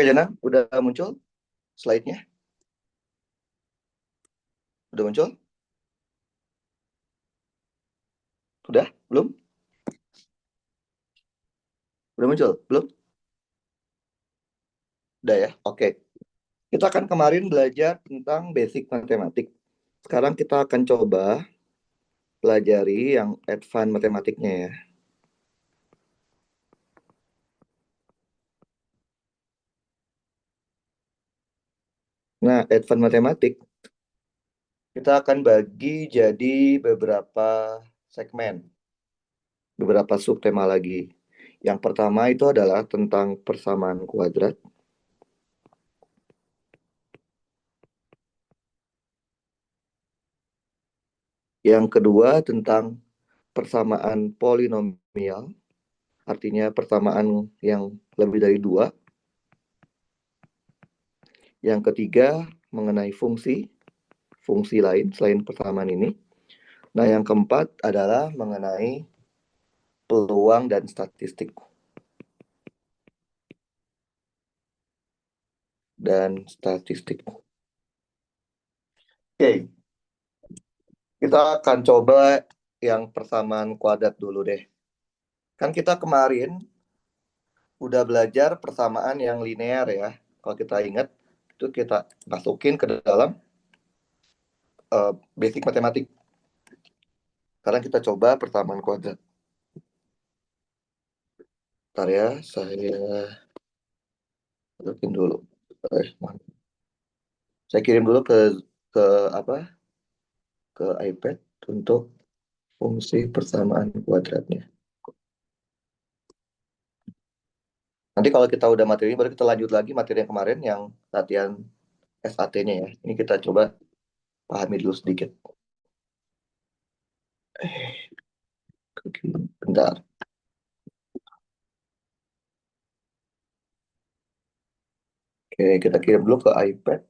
Oke, Jana, udah muncul slide-nya? Udah muncul? Udah? Belum? Udah muncul? Belum? Udah ya? Oke. Kita kan kemarin belajar tentang basic matematik. Sekarang kita akan coba pelajari yang advance matematiknya ya. Nah, advance matematik kita akan bagi jadi beberapa segmen, beberapa subtema lagi. Yang pertama itu adalah tentang persamaan kuadrat. Yang kedua tentang persamaan polinomial, artinya persamaan yang lebih dari 2. Yang ketiga mengenai fungsi lain selain persamaan ini. Nah, yang keempat adalah mengenai peluang dan statistik. Oke, kita akan coba yang persamaan kuadrat dulu deh. Kan kita kemarin udah belajar persamaan yang linear ya. Kalau kita ingat, itu kita masukin ke dalam basic matematik. Sekarang kita coba persamaan kuadrat. Bentar ya, saya masukin dulu. Saya kirim dulu ke apa? Ke iPad untuk fungsi persamaan kuadratnya. Nanti kalau kita udah materi, baru kita lanjut lagi materi yang kemarin yang latihan SAT-nya ya. Ini kita coba pahami dulu sedikit. Bentar. Oke, kita kirim dulu ke iPad.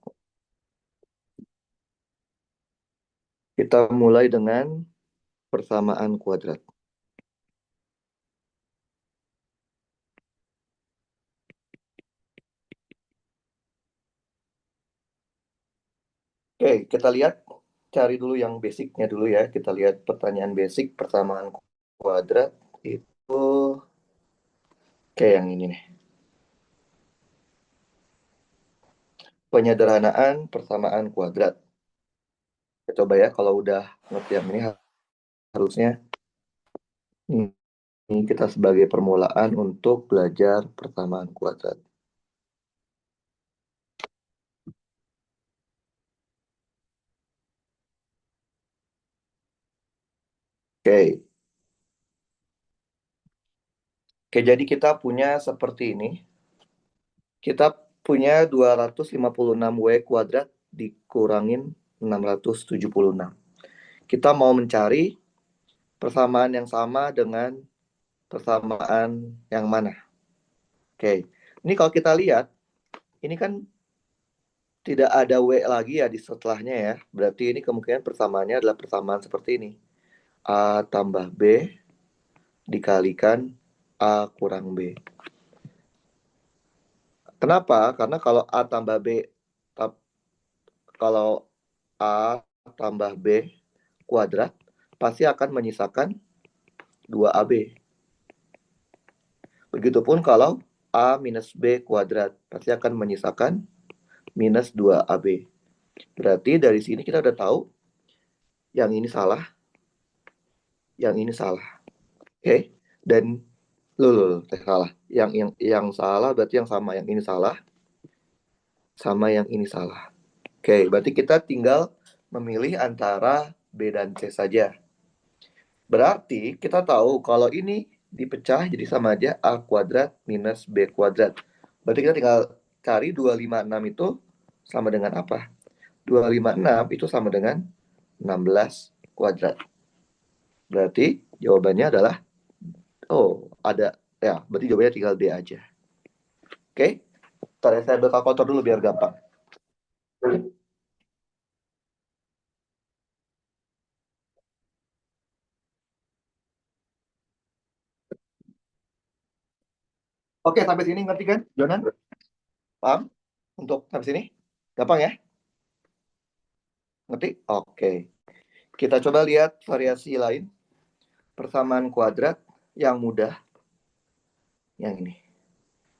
Kita mulai dengan persamaan kuadrat. Oke, kita lihat, cari dulu yang basicnya dulu ya. Kita lihat pertanyaan basic persamaan kuadrat itu kayak yang ini nih. Penyederhanaan persamaan kuadrat. Kita coba ya, kalau udah ngerti yang ini harusnya ini kita sebagai permulaan untuk belajar persamaan kuadrat. Oke. Oke, jadi kita punya seperti ini. Kita punya 256W kuadrat dikurangin 676. Kita mau mencari persamaan yang sama dengan persamaan yang mana? Oke. Ini kalau kita lihat, ini kan tidak ada W lagi ya di setelahnya ya. Berarti ini kemungkinan persamaannya adalah persamaan seperti ini. A tambah B dikalikan A kurang B. Kenapa? Karena kalau A tambah B, kalau A tambah B kuadrat, pasti akan menyisakan 2AB. Begitupun kalau A minus B kuadrat, pasti akan menyisakan minus 2AB. Berarti dari sini kita udah tahu yang ini salah, yang ini salah. Oke? Dan salah. Yang salah berarti yang sama, yang ini salah sama yang ini salah. Oke, berarti kita tinggal memilih antara B dan C saja. Berarti kita tahu kalau ini dipecah jadi sama aja A kuadrat minus B kuadrat. Berarti kita tinggal cari 256 itu sama dengan apa? 256 itu sama dengan 16 kuadrat. Berarti jawabannya adalah, ada. Ya, berarti jawabannya tinggal D aja. Oke? Ntar ya, saya ambil kalkulator dulu biar gampang. Oke, sampai sini ngerti kan, Jonan? Paham? Untuk sampai sini? Gampang ya? Ngerti? Oke. Kita coba lihat variasi lain. Persamaan kuadrat yang mudah. Yang ini.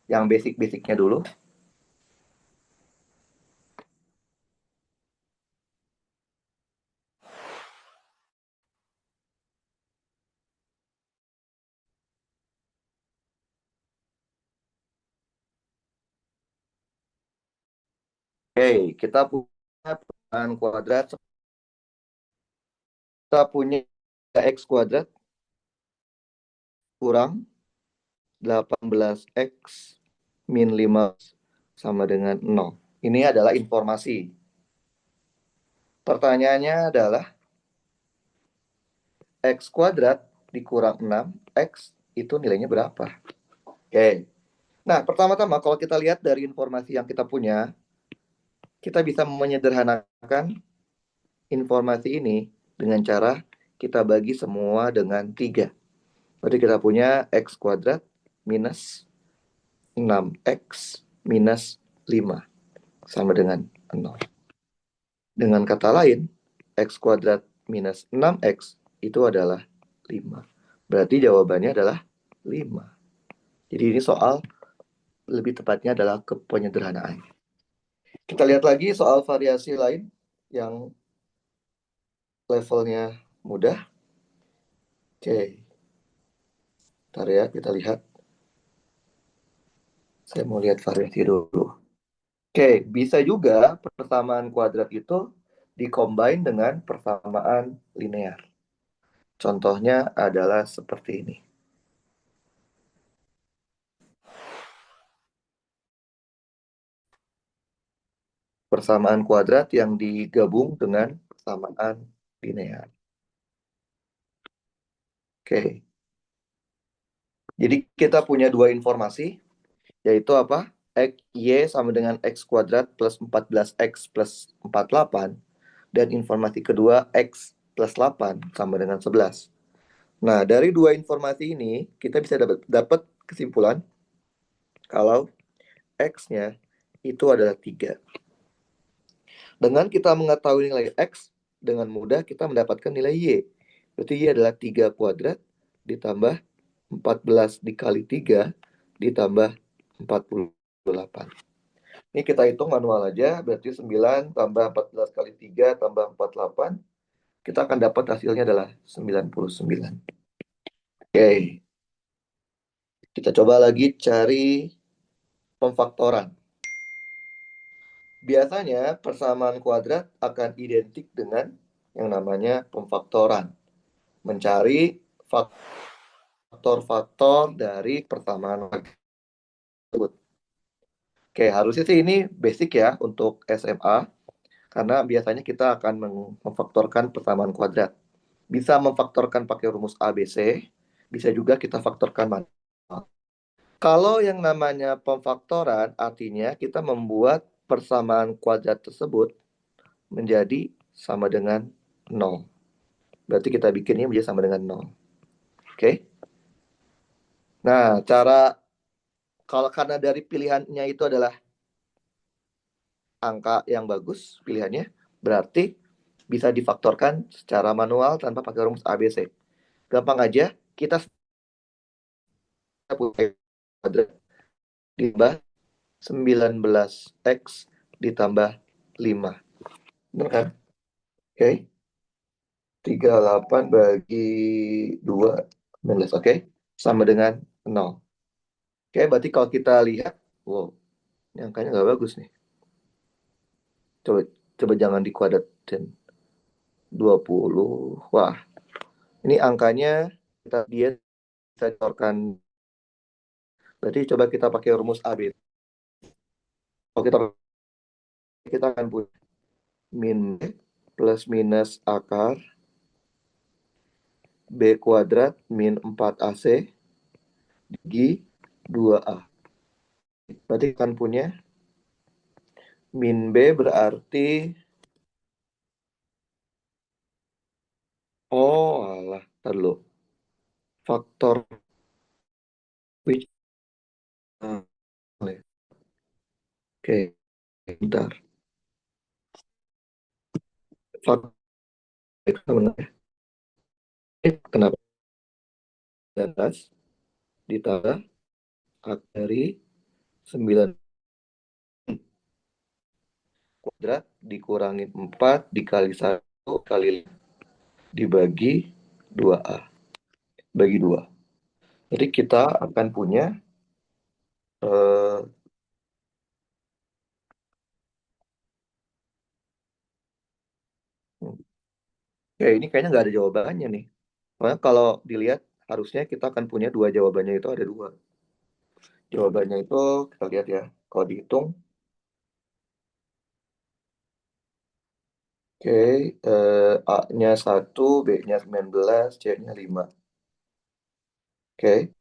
Yang basic-basicnya dulu. Oke, kita punya persamaan kuadrat. Kita punya x kuadrat kurang 18x min 5 sama dengan 0. Ini adalah informasi. Pertanyaannya adalah x kuadrat dikurang 6x itu nilainya berapa? Oke. Nah, pertama-tama kalau kita lihat dari informasi yang kita punya, kita bisa menyederhanakan informasi ini dengan cara kita bagi semua dengan 3. Berarti kita punya x kuadrat minus 6x minus 5 sama dengan 0. Dengan kata lain, x kuadrat minus 6x itu adalah 5. Berarti jawabannya adalah 5. Jadi ini soal lebih tepatnya adalah penyederhanaan. Kita lihat lagi soal variasi lain yang levelnya mudah. Oke. Bentar ya, kita lihat. Saya mau lihat variasi dulu. Oke, bisa juga persamaan kuadrat itu dikombin dengan persamaan linear. Contohnya adalah seperti ini. Persamaan kuadrat yang digabung dengan persamaan linear. Oke. Jadi kita punya dua informasi, yaitu apa? Y sama dengan X kuadrat plus 14X plus 48. Dan informasi kedua, X plus 8 sama dengan 11. Nah, dari dua informasi ini, kita bisa dapat kesimpulan kalau X-nya itu adalah 3. Dengan kita mengetahui nilai X, dengan mudah kita mendapatkan nilai Y. Berarti Y adalah 3 kuadrat ditambah 14 dikali 3 ditambah 48. Ini kita hitung manual aja, berarti 9 tambah 14 kali 3 tambah 48. Kita akan dapat hasilnya adalah 99. Oke. Kita coba lagi cari pemfaktoran. Biasanya persamaan kuadrat akan identik dengan yang namanya pemfaktoran. Mencari faktor-faktor dari persamaan tersebut. Oke, harusnya sih ini basic ya untuk SMA, karena biasanya kita akan memfaktorkan persamaan kuadrat. Bisa memfaktorkan pakai rumus ABC, bisa juga kita faktorkan manual. Kalau yang namanya pemfaktoran, artinya kita membuat persamaan kuadrat tersebut menjadi sama dengan 0. Berarti kita bikinnya menjadi sama dengan 0. Oke? Nah, karena dari pilihannya itu adalah angka yang bagus pilihannya, berarti bisa difaktorkan secara manual tanpa pakai rumus ABC. Gampang aja, kita punya kuadrat ditambah 19x ditambah 5. Benar kan? Oke. 38 bagi 2, 19. Oke. Sama dengan 0. Oke, berarti kalau kita lihat, wow, ini angkanya nggak bagus nih. Coba jangan dikuadratin. 20. Wah, ini angkanya dia bisa disorkan. Berarti coba kita pakai rumus AB. Kalau kita akan punya min B plus minus akar B kuadrat min 4AC digi 2A. Berarti akan punya min B berarti, oh alah, terlalu faktor which Oke, bentar. Faktor itu sebenarnya kenapa 19 ditambah akar dari 9 kuadrat dikurangin 4 dikali 1 kali dibagi 2A. Bagi 2. Jadi kita akan punya eh, ya ini kayaknya nggak ada jawabannya nih. Soalnya kalau dilihat harusnya kita akan punya dua jawabannya itu ada dua. Jawabannya itu kita lihat ya. Kalau dihitung, oke, A-nya 1, B-nya 19, C-nya 5. Oke,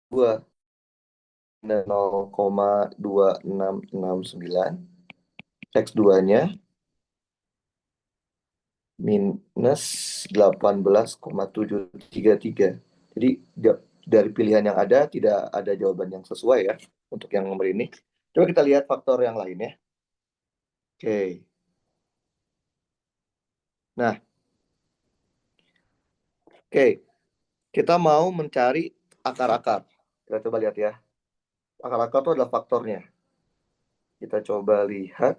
2 dan 0,2669. X2-nya minus 18,733. Jadi dari pilihan yang ada tidak ada jawaban yang sesuai ya untuk yang nomor ini. Coba kita lihat faktor yang lain ya. Oke. Nah, oke. Kita mau mencari akar-akar. Kita coba lihat ya. Akar-akar itu adalah faktornya. Kita coba lihat.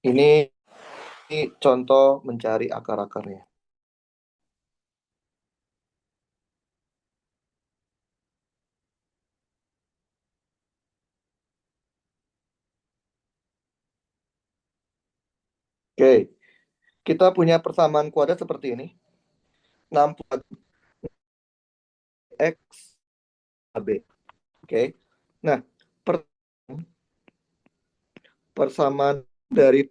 Ini contoh mencari akar-akarnya. Oke. Kita punya persamaan kuadrat seperti ini. 60x AB. Oke. Nah, persamaan dari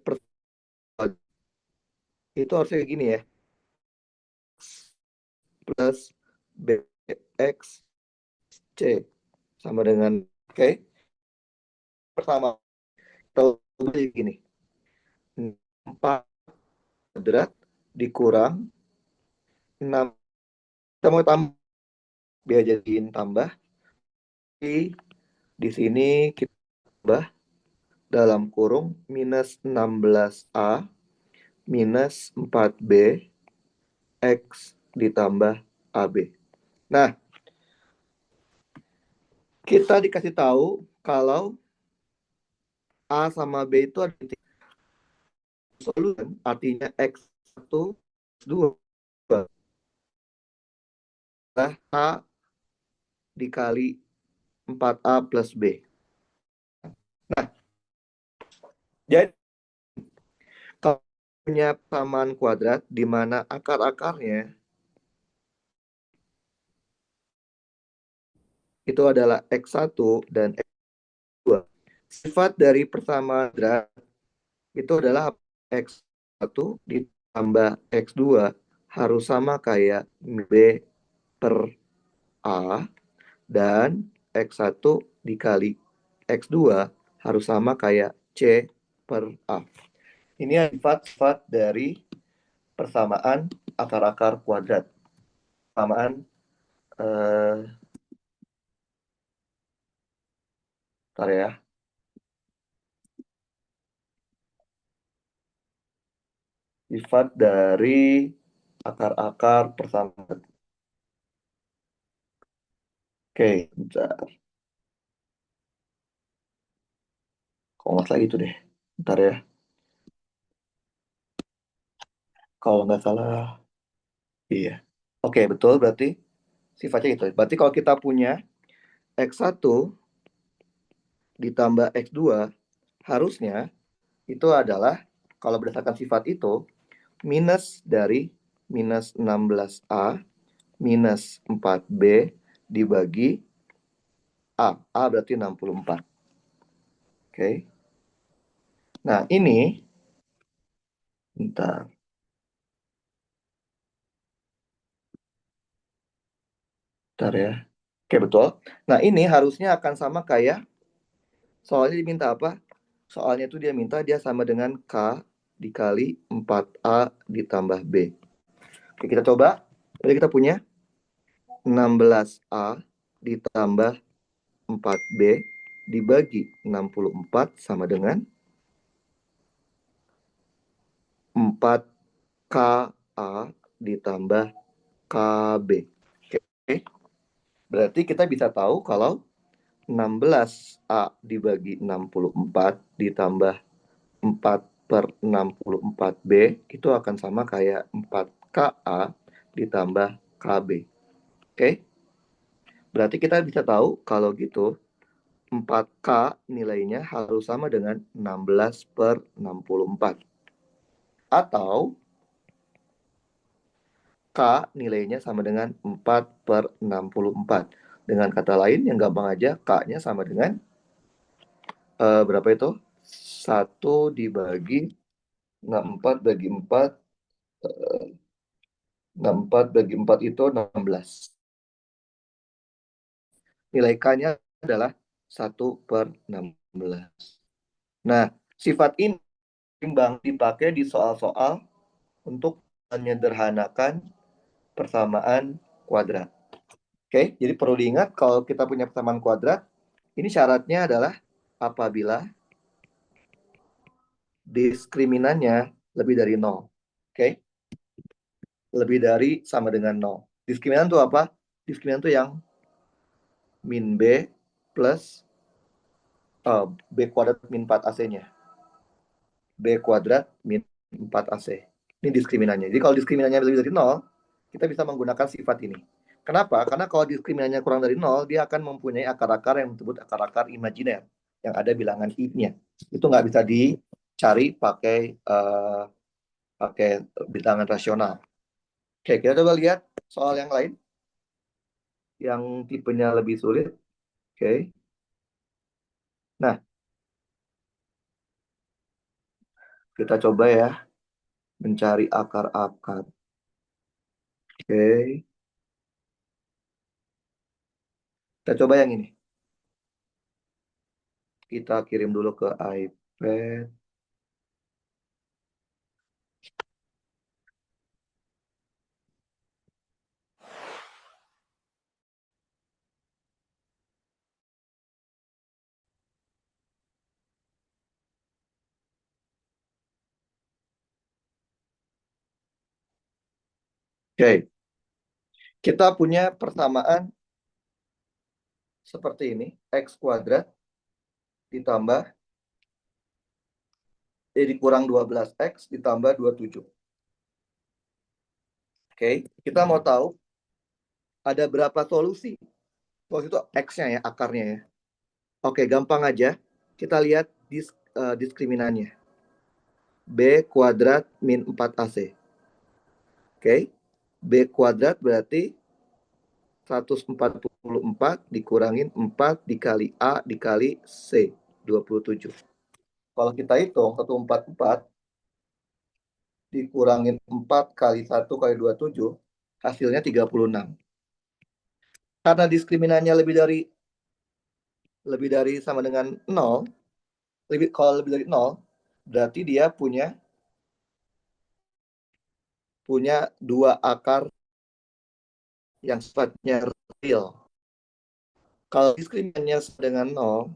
itu harusnya gini ya. Plus BX C sama dengan oke. Pertama tahu gini. 4 kuadrat dikurang 6. Kita mau tambah biar jadiin tambah. Di sini kita tambah dalam kurung minus 16A minus 4B X ditambah AB. Nah, kita dikasih tahu kalau A sama B itu ada solusi, artinya X1, X2 adalah A dikali 4A plus B. Nah, jadi kalau punya persamaan kuadrat di mana akar-akarnya itu adalah X1 dan X2. Sifat dari persamaan kuadrat itu adalah X1 ditambah X2 harus sama kayak B per A dan X1 dikali X2 harus sama kayak C per A. Ini sifat-sifat dari persamaan akar-akar kuadrat. Persamaan bentar ya. Sifat dari akar-akar persamaan. Oke, bentar. Kalau nggak salah itu deh. Bentar ya. Kalau nggak salah, iya. Oke, betul berarti sifatnya itu. Berarti kalau kita punya X1 ditambah X2, harusnya itu adalah, kalau berdasarkan sifat itu, minus dari minus 16A minus 4B dibagi A. A berarti 64. Oke. Nah, ini, bentar. Bentar ya. Oke, betul. Nah, ini harusnya akan sama kayak, soalnya diminta apa? Soalnya itu dia minta dia sama dengan K dikali 4A ditambah B. Oke, kita coba. Jadi kita punya 16A ditambah 4B dibagi 64 sama dengan 4KA ditambah KB. Oke. Berarti kita bisa tahu kalau 16A dibagi 64 ditambah 4/64B itu akan sama kayak 4KA ditambah KB. Oke? Berarti kita bisa tahu kalau gitu 4K nilainya harus sama dengan 16/64. Atau K nilainya sama dengan 4/64. Dengan kata lain yang gampang aja, K-nya sama dengan berapa itu? 1 dibagi 64 bagi 4. 64 bagi 4 itu 16. Nilai K-nya adalah 1/16. Nah, sifat ini timbang dipakai di soal-soal untuk menyederhanakan persamaan kuadrat. Oke, jadi perlu diingat kalau kita punya persamaan kuadrat, ini syaratnya adalah apabila diskriminannya lebih dari 0. Oke, lebih dari sama dengan 0. Diskriminan itu apa? Diskriminan itu yang min B plus B kuadrat min 4AC-nya. B kuadrat min 4AC. Ini diskriminannya. Jadi kalau diskriminannya lebih dari 0, kita bisa menggunakan sifat ini. Kenapa? Karena kalau diskriminannya kurang dari 0, dia akan mempunyai akar-akar yang disebut akar-akar imajiner, yang ada bilangan I-nya. Itu nggak bisa dicari pakai bilangan rasional. Oke, kita coba lihat soal yang lain, yang tipenya lebih sulit. Oke. Nah, kita coba ya mencari akar-akar. Oke. Kita coba yang ini. Kita kirim dulu ke iPad. Oke. Kita punya persamaan seperti ini. X kuadrat ditambah dikurang 12X ditambah 27. Oke. Kita mau tahu ada berapa solusi. Solusi itu X-nya ya, akarnya ya. Oke, gampang aja. Kita lihat diskriminannya. B kuadrat min 4AC. Oke. B kuadrat berarti 144 dikurangin 4 dikali A dikali C. 27. Kalau kita hitung 144 dikurangin 4 kali 1 kali 27, hasilnya 36. Karena diskriminannya lebih dari sama dengan 0, kalau lebih dari 0, berarti dia punya dua akar yang sifatnya real. Kalau diskriminannya sama dengan 0,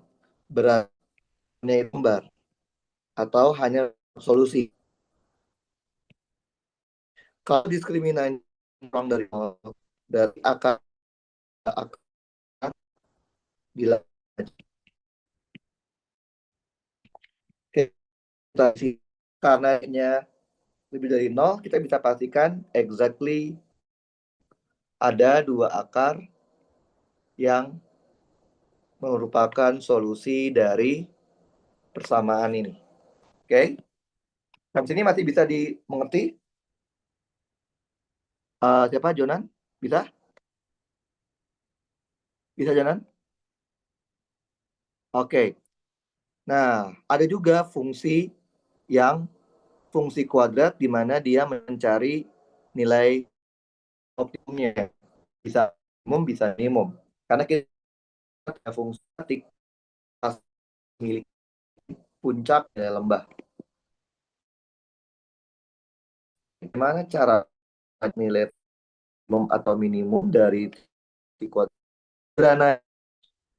berarti lembar atau hanya solusi. Kalau diskriminannya kurang dari 0, berarti akar bila kita karena lebih dari 0, kita bisa pastikan exactly ada dua akar yang merupakan solusi dari persamaan ini. Oke? Sampai sini masih bisa dimengerti? Siapa? Jonan? Bisa? Bisa, Jonan? Oke. Nah, ada juga fungsi kuadrat di mana dia mencari nilai optimumnya. Bisa minimum, bisa minimum. Karena kita ada fungsi statik milik puncak lembah. Gimana cara nilai optimum atau minimum dari di kuadran.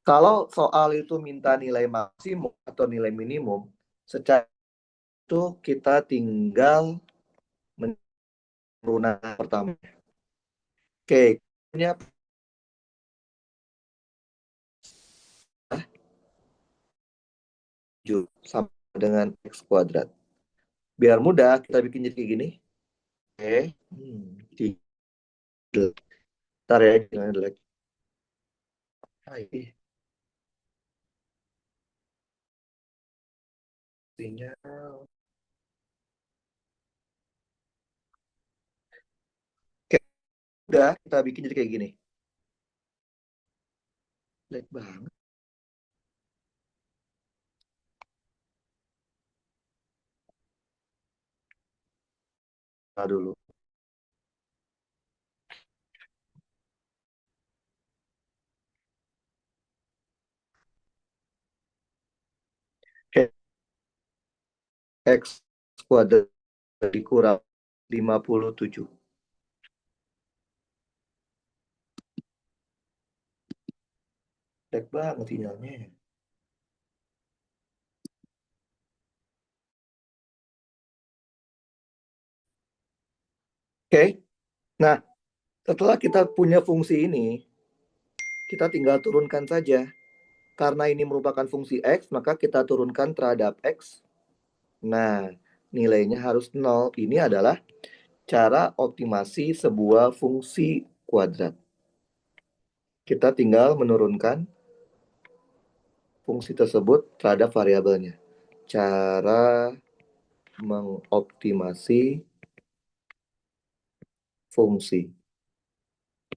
Kalau soal itu minta nilai maksimum atau nilai minimum, secara itu kita tinggal menurunan pertama. Oke, ini sama dengan X kuadrat. Biar mudah, kita bikin jadi kayak gini. Oke. Ntar ya, jangan lagi. Sinyal. Oke, udah kita bikin jadi kayak gini. Lag banget. Nah, dulu. Oke, X kuadrat dikurang 57. Lag banget sinyalnya. Oke, nah setelah kita punya fungsi ini, kita tinggal turunkan saja. Karena ini merupakan fungsi X, maka kita turunkan terhadap X. Nah, nilainya harus 0. Ini adalah cara optimasi sebuah fungsi kuadrat. Kita tinggal menurunkan fungsi tersebut terhadap variabelnya. Cara mengoptimasi fungsi.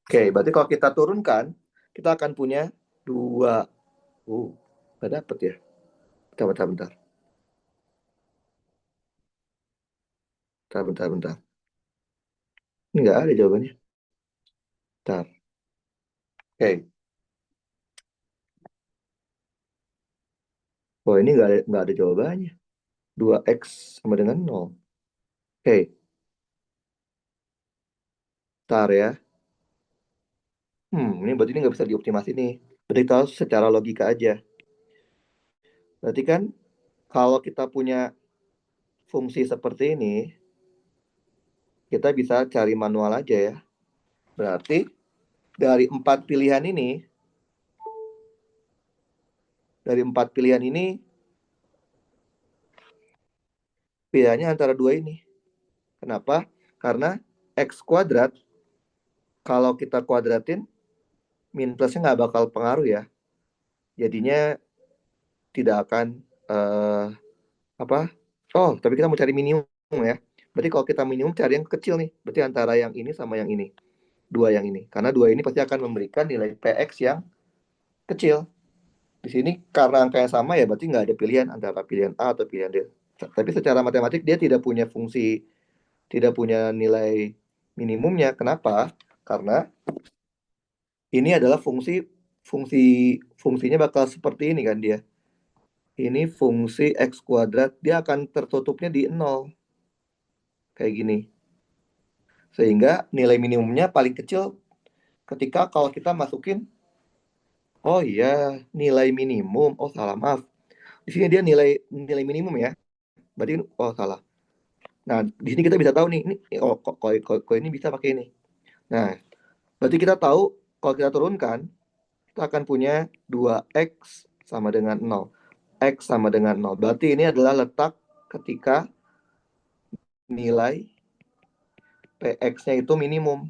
Oke, berarti kalau kita turunkan, kita akan punya 2. Nggak dapet ya. Bentar. Bentar. Ini nggak ada jawabannya. Bentar. Oke. Oh, ini nggak ada jawabannya. 2X sama dengan 0. Oke, bentar ya. Ini berarti ini nggak bisa dioptimasi nih. Berarti kita harus secara logika aja. Berarti kan kalau kita punya fungsi seperti ini, kita bisa cari manual aja ya. Berarti dari empat pilihan ini, pilihannya antara dua ini. Kenapa? Karena X kuadrat, kalau kita kuadratin, min plusnya nggak bakal pengaruh ya. Jadinya tidak akan apa? Oh, tapi kita mau cari minimum ya. Berarti kalau kita minimum cari yang kecil nih. Berarti antara yang ini sama yang ini. Dua yang ini. Karena dua ini pasti akan memberikan nilai PX yang kecil. Di sini karena angkanya sama ya berarti nggak ada pilihan antara pilihan A atau pilihan D. Tapi secara matematik dia tidak punya fungsi, tidak punya nilai minimumnya. Kenapa? Karena ini adalah fungsinya bakal seperti ini kan dia. Ini fungsi X kuadrat, dia akan tertutupnya di 0. Kayak gini. Sehingga nilai minimumnya paling kecil ketika kalau kita masukin, oh iya, nilai minimum. Oh salah, maaf. Di sini dia nilai nilai minimum ya. Berarti oh salah. Nah, di sini kita bisa tahu nih, ini oh kok ini bisa pakai ini. Nah, berarti kita tahu kalau kita turunkan, kita akan punya 2X sama dengan 0. X sama dengan 0. Berarti ini adalah letak ketika nilai PX-nya itu minimum.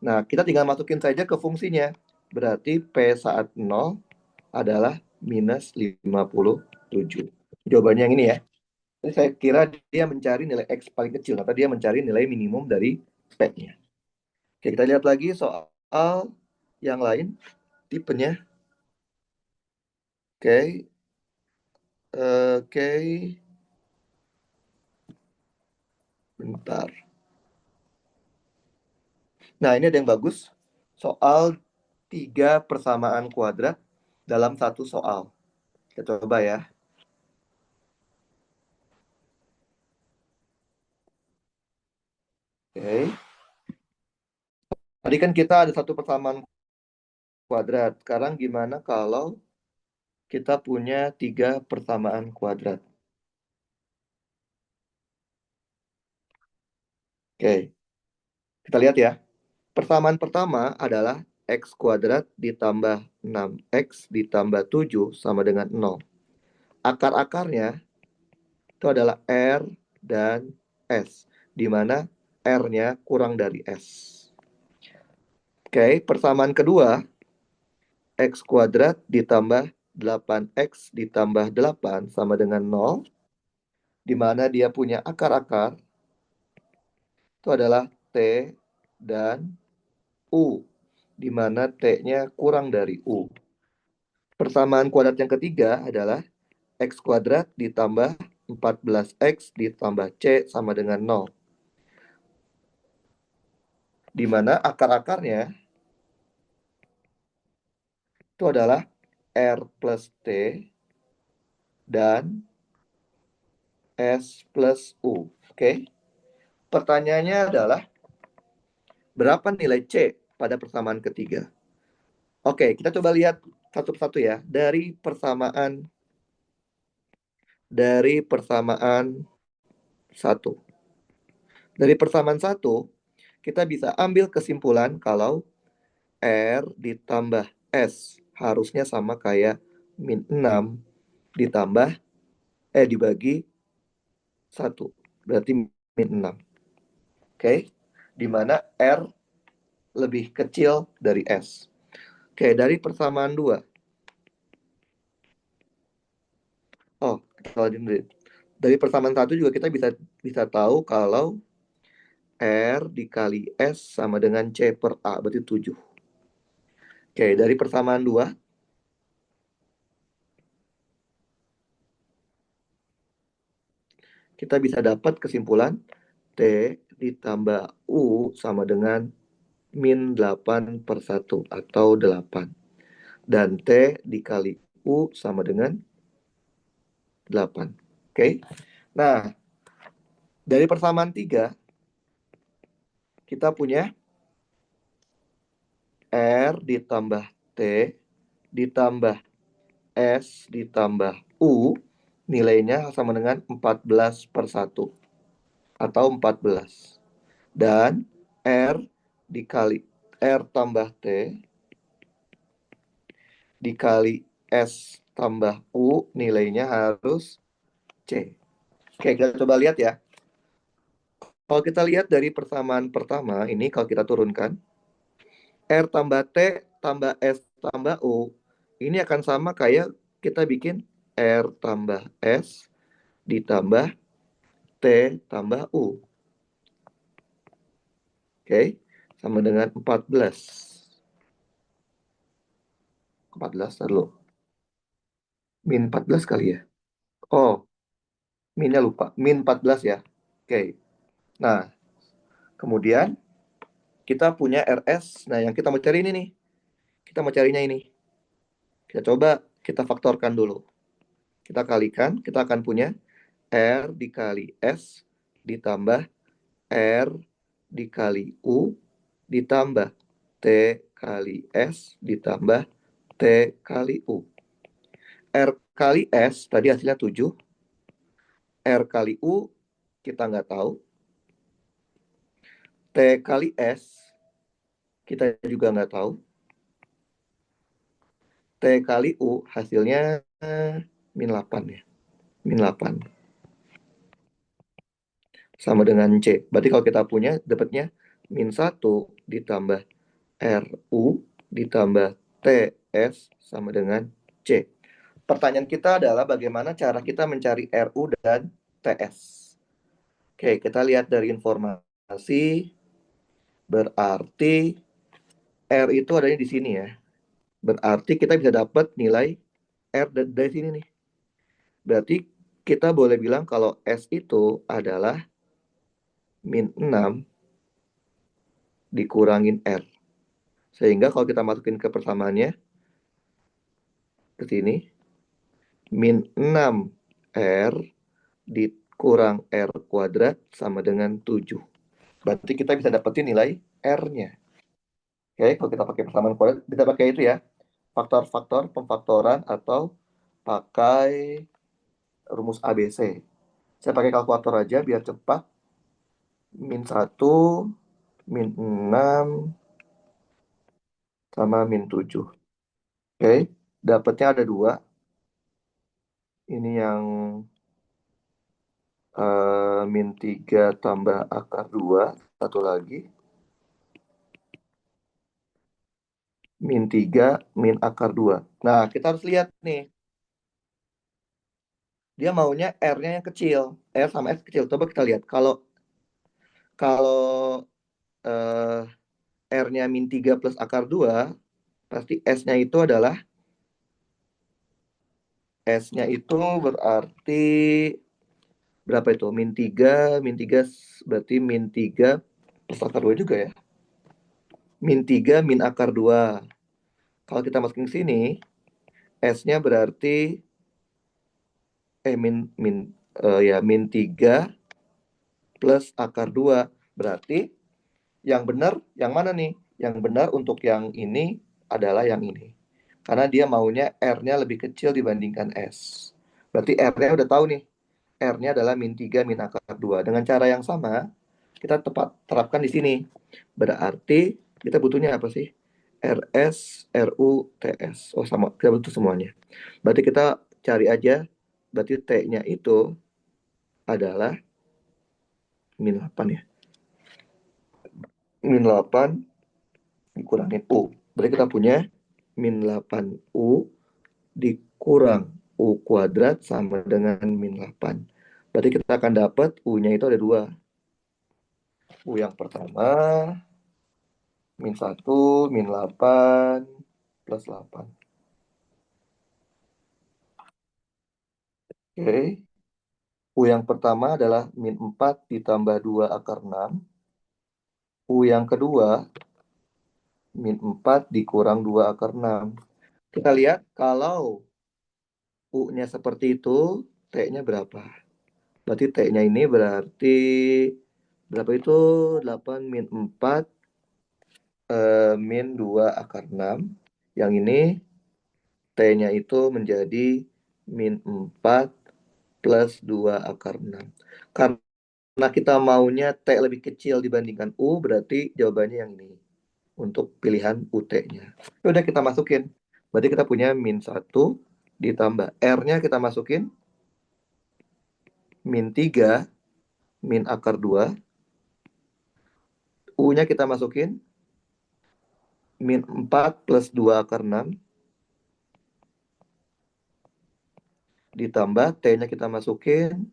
Nah, kita tinggal masukin saja ke fungsinya. Berarti P saat 0 adalah minus 57. Jawabannya yang ini ya. Jadi saya kira dia mencari nilai X paling kecil, maka dia mencari nilai minimum dari P-nya. Oke, kita lihat lagi soal yang lain, tipenya. Oke, oke, bentar. Nah, ini ada yang bagus. Soal 3 persamaan kuadrat dalam satu soal. Kita coba ya. Oke. Tadi kan kita ada satu persamaan kuadrat. Sekarang gimana kalau kita punya 3 persamaan kuadrat? Oke, kita lihat ya. Persamaan pertama adalah x kuadrat ditambah 6x ditambah 7 sama dengan 0. Akar-akarnya itu adalah R dan S, di mana R-nya kurang dari S. Oke, persamaan kedua, x kuadrat ditambah 8x ditambah 8 sama dengan 0, di mana dia punya akar-akar, itu adalah T dan U, di mana T-nya kurang dari U. Persamaan kuadrat yang ketiga adalah x kuadrat ditambah 14x ditambah C sama dengan 0. Di mana akar-akarnya itu adalah R plus T dan S plus U. Oke. Pertanyaannya adalah, berapa nilai C pada persamaan ketiga? Oke, kita coba lihat satu persatu ya. Dari persamaan satu. Dari persamaan satu, kita bisa ambil kesimpulan kalau R ditambah S harusnya sama kayak min 6 ditambah dibagi 1. Berarti min 6. Oke. Di mana R lebih kecil dari S. Oke, dari persamaan 2. Oh, kalau dari persamaan 1 juga kita bisa tahu kalau R dikali S sama dengan C per A, berarti 7. Oke, dari persamaan 2, kita bisa dapat kesimpulan T ditambah U sama dengan min 8 per 1 atau 8. Dan T dikali U sama dengan 8. Oke. Nah, dari persamaan 3, kita punya R ditambah T ditambah S ditambah U, nilainya sama dengan 14 per 1 atau 14. Dan R dikali R tambah T dikali S tambah U, nilainya harus C. Oke, kita coba lihat ya. Kalau kita lihat dari persamaan pertama, ini kalau kita turunkan, R tambah T tambah S tambah U, ini akan sama kayak kita bikin R tambah S ditambah T tambah U. Oke, sama dengan 14. 14 dulu. Min 14 kali ya. Oh, minnya lupa. Min 14 ya. Oke. Nah, kemudian kita punya RS. Nah, yang kita mau cari ini nih. Kita mau carinya ini. Kita coba kita faktorkan dulu. Kita kalikan, kita akan punya R dikali S ditambah R dikali U ditambah T kali S ditambah T kali U. R kali S tadi hasilnya 7. R kali U kita nggak tahu. T kali S kita juga nggak tahu. T kali U hasilnya min 8 ya. Min 8. Sama dengan C. Berarti kalau kita punya, dapatnya min 1 ditambah RU ditambah TS sama dengan C. Pertanyaan kita adalah bagaimana cara kita mencari RU dan TS. Oke, kita lihat dari informasi. Berarti R itu adanya di sini ya. Berarti kita bisa dapat nilai R dari sini nih. Berarti kita boleh bilang kalau S itu adalah min 6 dikurangin R. Sehingga kalau kita masukin ke persamaannya, ke sini, min 6R dikurang R kuadrat sama dengan 7. Berarti kita bisa dapetin nilai R-nya. Oke, kalau kita pakai persamaan kuadrat, kita pakai itu ya. Faktor-faktor, pemfaktoran, atau pakai rumus ABC. Saya pakai kalkulator aja biar cepat. -1, -6, sama -7. Oke, dapatnya ada dua. Ini yang -3 tambah akar 2. Satu lagi. -3 min akar 2. Nah, kita harus lihat nih. Dia maunya R-nya yang kecil. R sama S kecil. Coba kita lihat. Kalau kalau eh, R-nya -3 plus akar 2, pasti S-nya itu adalah S-nya itu berarti berapa itu? -3 berarti -3 plus akar 2 juga ya. -3 min akar 2. Kalau kita masukin ke sini, S-nya berarti min min ya -3 plus akar 2. Berarti yang benar yang mana nih? Yang benar untuk yang ini adalah yang ini. Karena dia maunya R-nya lebih kecil dibandingkan S. Berarti R-nya udah tahu nih. R-nya adalah -3 min akar 2. Dengan cara yang sama, kita terapkan di sini. Berarti kita butuhnya apa sih? RS, RU, TS. Oh sama, kita butuh semuanya. Berarti kita cari aja. Berarti T-nya itu adalah -8 ya. -8 dikurangin U. Berarti kita punya -8U dikurang U kuadrat sama dengan -8. Berarti kita akan dapat U-nya itu ada dua. U yang pertama, -1, -8, plus 8. Oke. U yang pertama adalah -4 ditambah 2 akar 6. U yang kedua, -4 dikurang 2 akar 6. Kita lihat kalau U-nya seperti itu, T-nya berapa? Berarti T-nya ini berarti berapa itu? 8 min 4 min 2 akar 6. Yang ini T-nya itu menjadi -4 plus 2 akar 6. Karena kita maunya T lebih kecil dibandingkan U, berarti jawabannya yang ini. Untuk pilihan UT-nya. Udah kita masukin. Berarti kita punya -1 ditambah R-nya kita masukin. -3 min akar 2. U-nya kita masukin. -4 plus 2 akar 6. Ditambah T-nya kita masukin.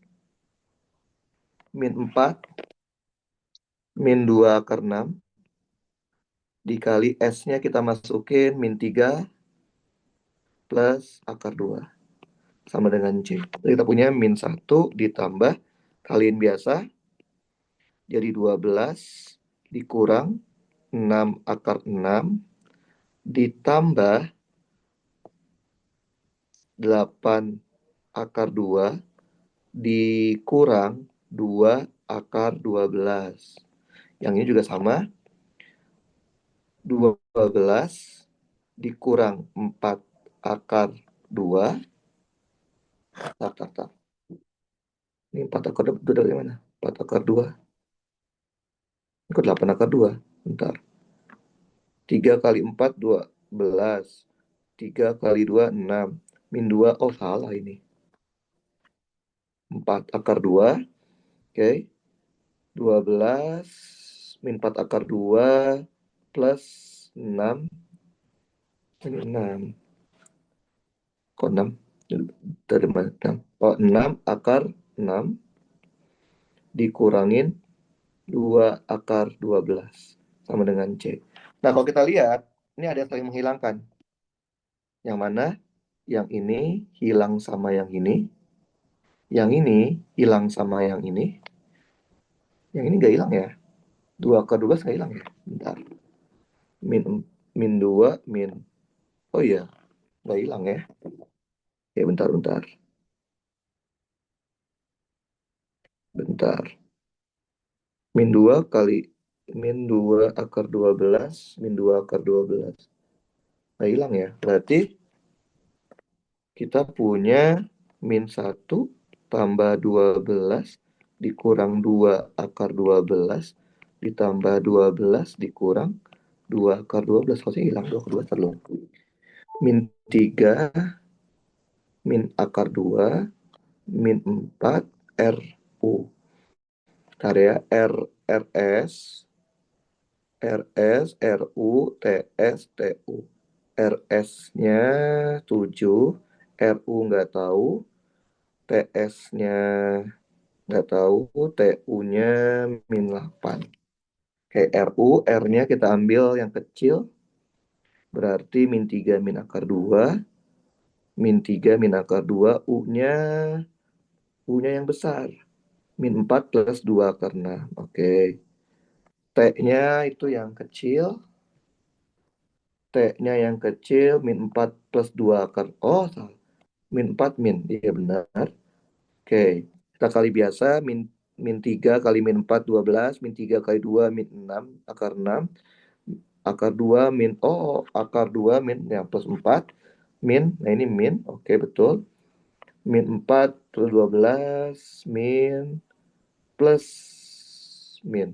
-4 min 2 akar 6. Dikali S-nya kita masukin -3 plus akar 2. Sama dengan C. Jadi kita punya -1 ditambah kaliin biasa. Jadi 12 dikurang 6 akar 6 ditambah 8 akar 2 dikurang 2 akar 12. Yang ini juga sama. 12 dikurang 4 akar 2. Tak, tak, tak. Ini 4 akar 2 dari mana? 4 akar 2. Ini kok 8 akar 2? Bentar. 3 kali 4, 12. 3 kali 2, 6. Min 2, oh salah ini. 4 akar 2. Oke. 12 min 4 akar 2 plus 6. Ini 6. Kok 6? Dari mana? 6. Oh, 6 akar 6 dikurangin 2 akar 12. Sama dengan C. Nah, kalau kita lihat, ini ada yang saling menghilangkan. Yang mana? Yang ini hilang sama yang ini. Yang ini hilang sama yang ini. Yang ini nggak hilang ya. 2 akar 12 nggak hilang ya. Bentar. Min 2 min. Oh iya, nggak hilang ya. Ya, bentar, bentar. Bentar. -2 kali. min 2 akar 12, min 2 akar 12. Nah, hilang ya. Berarti kita punya min 1 tambah 12 dikurang 2 akar 12 ditambah 12 dikurang 2 akar 12. Kok sih hilang 2 akar 12 terlalu. Min 3 min akar 2 min 4 RU. Bentar ya. RS RS RU TS TU. RS-nya 7, RU nggak tahu, TS-nya nggak tahu, TU-nya min 8. Oke, RU, R-nya kita ambil yang kecil, berarti min 3 min akar 2, min 3 min akar 2, U-nya yang besar, min 4 plus 2 akar 6. Oke, T-nya itu yang kecil, T-nya yang kecil, min 4 plus 2 akar, oh salah, min 4 min, iya benar. Oke, kita kali biasa, min, min 3 kali min 4, 12, min 3 kali 2, min 6, akar 6, akar 2 min, oh, akar 2 min, ya, plus 4, min, nah ini min, oke betul, min 4 plus 12, min, plus, min,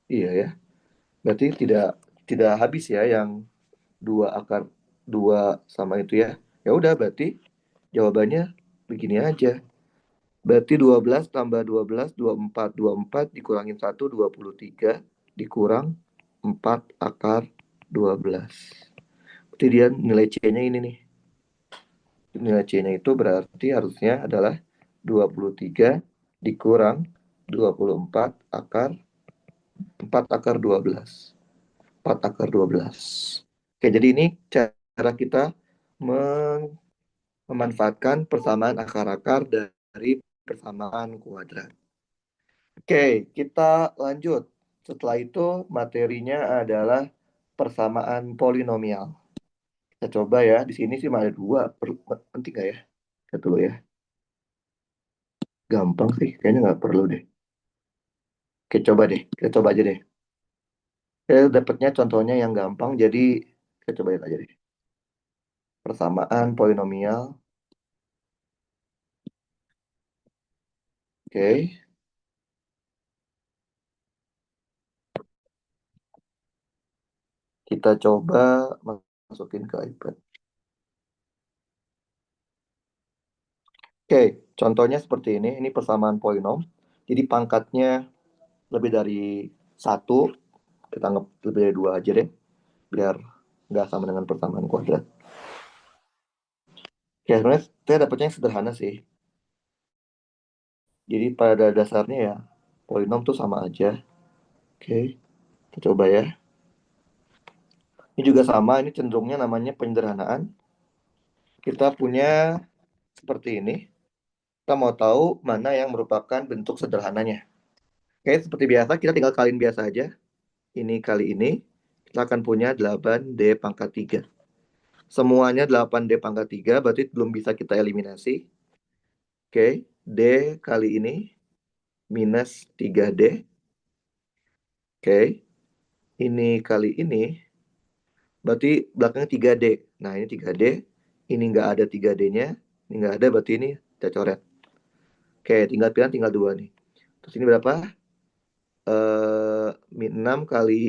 iya ya, berarti tidak tidak habis ya yang 2 akar 2 sama itu ya, ya udah berarti jawabannya begini aja. Berarti 12 tambah 12, 24. 24 dikurangin 1, 23. Dikurang 4 akar 12. Berarti dia nilai C-nya ini nih. Nilai C-nya itu berarti harusnya adalah 23 dikurang 24 akar 4 akar 12. 4 akar 12. Oke, jadi ini cara kita memanfaatkan persamaan akar-akar dari persamaan kuadrat. Oke, kita lanjut. Setelah itu materinya adalah persamaan polinomial. Kita coba ya. Di sini sih ada dua. Penting nggak ya? Kita dulu ya. Gampang sih. Kayaknya nggak perlu deh. Oke, coba deh. Kita coba aja deh. Saya dapatnya contohnya yang gampang. Jadi kita cobain aja deh. Persamaan polinomial. Oke. Kita coba masukin ke iPad. Oke, contohnya seperti ini. Ini persamaan polinom. Jadi pangkatnya lebih dari satu, kita anggap lebih dari dua aja deh, biar nggak sama dengan persamaan kuadrat. Ya sebenarnya saya dapatnya yang sederhana sih. Jadi pada dasarnya ya polinom tuh sama aja. Oke, kita coba ya. Ini juga sama, ini cenderungnya namanya penyederhanaan. Kita punya seperti ini. Kita mau tahu mana yang merupakan bentuk sederhananya. Oke, seperti biasa kita tinggal kaliin biasa aja. Ini kali ini kita akan punya 8D pangkat 3. Semuanya 8D pangkat 3, berarti belum bisa kita eliminasi. Oke, D kali ini minus 3D. Oke, ini kali ini berarti belakangnya 3D. Nah, ini 3D. Ini nggak ada 3D-nya. Ini nggak ada, berarti ini kita coret. Oke, tinggal pilihan tinggal dua nih. Terus ini berapa? Min 6 kali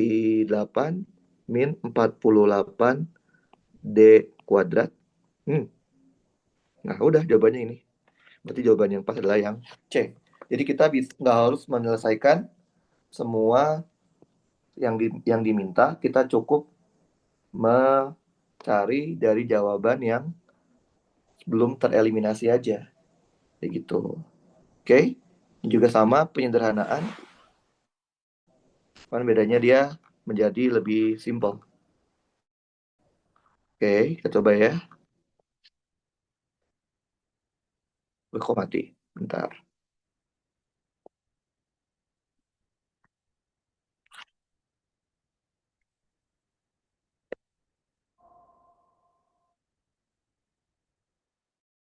8, min 48 D kuadrat. Hmm. Nah, udah jawabannya ini. Berarti jawaban yang pas adalah yang C. Jadi kita nggak harus menyelesaikan semua yang diminta, kita cukup mencari dari jawaban yang belum tereliminasi aja. Kayak gitu. Oke. Ini juga sama penyederhanaan. Cuman bedanya dia menjadi lebih simple. Oke, kita coba ya. Kok mati? Bentar.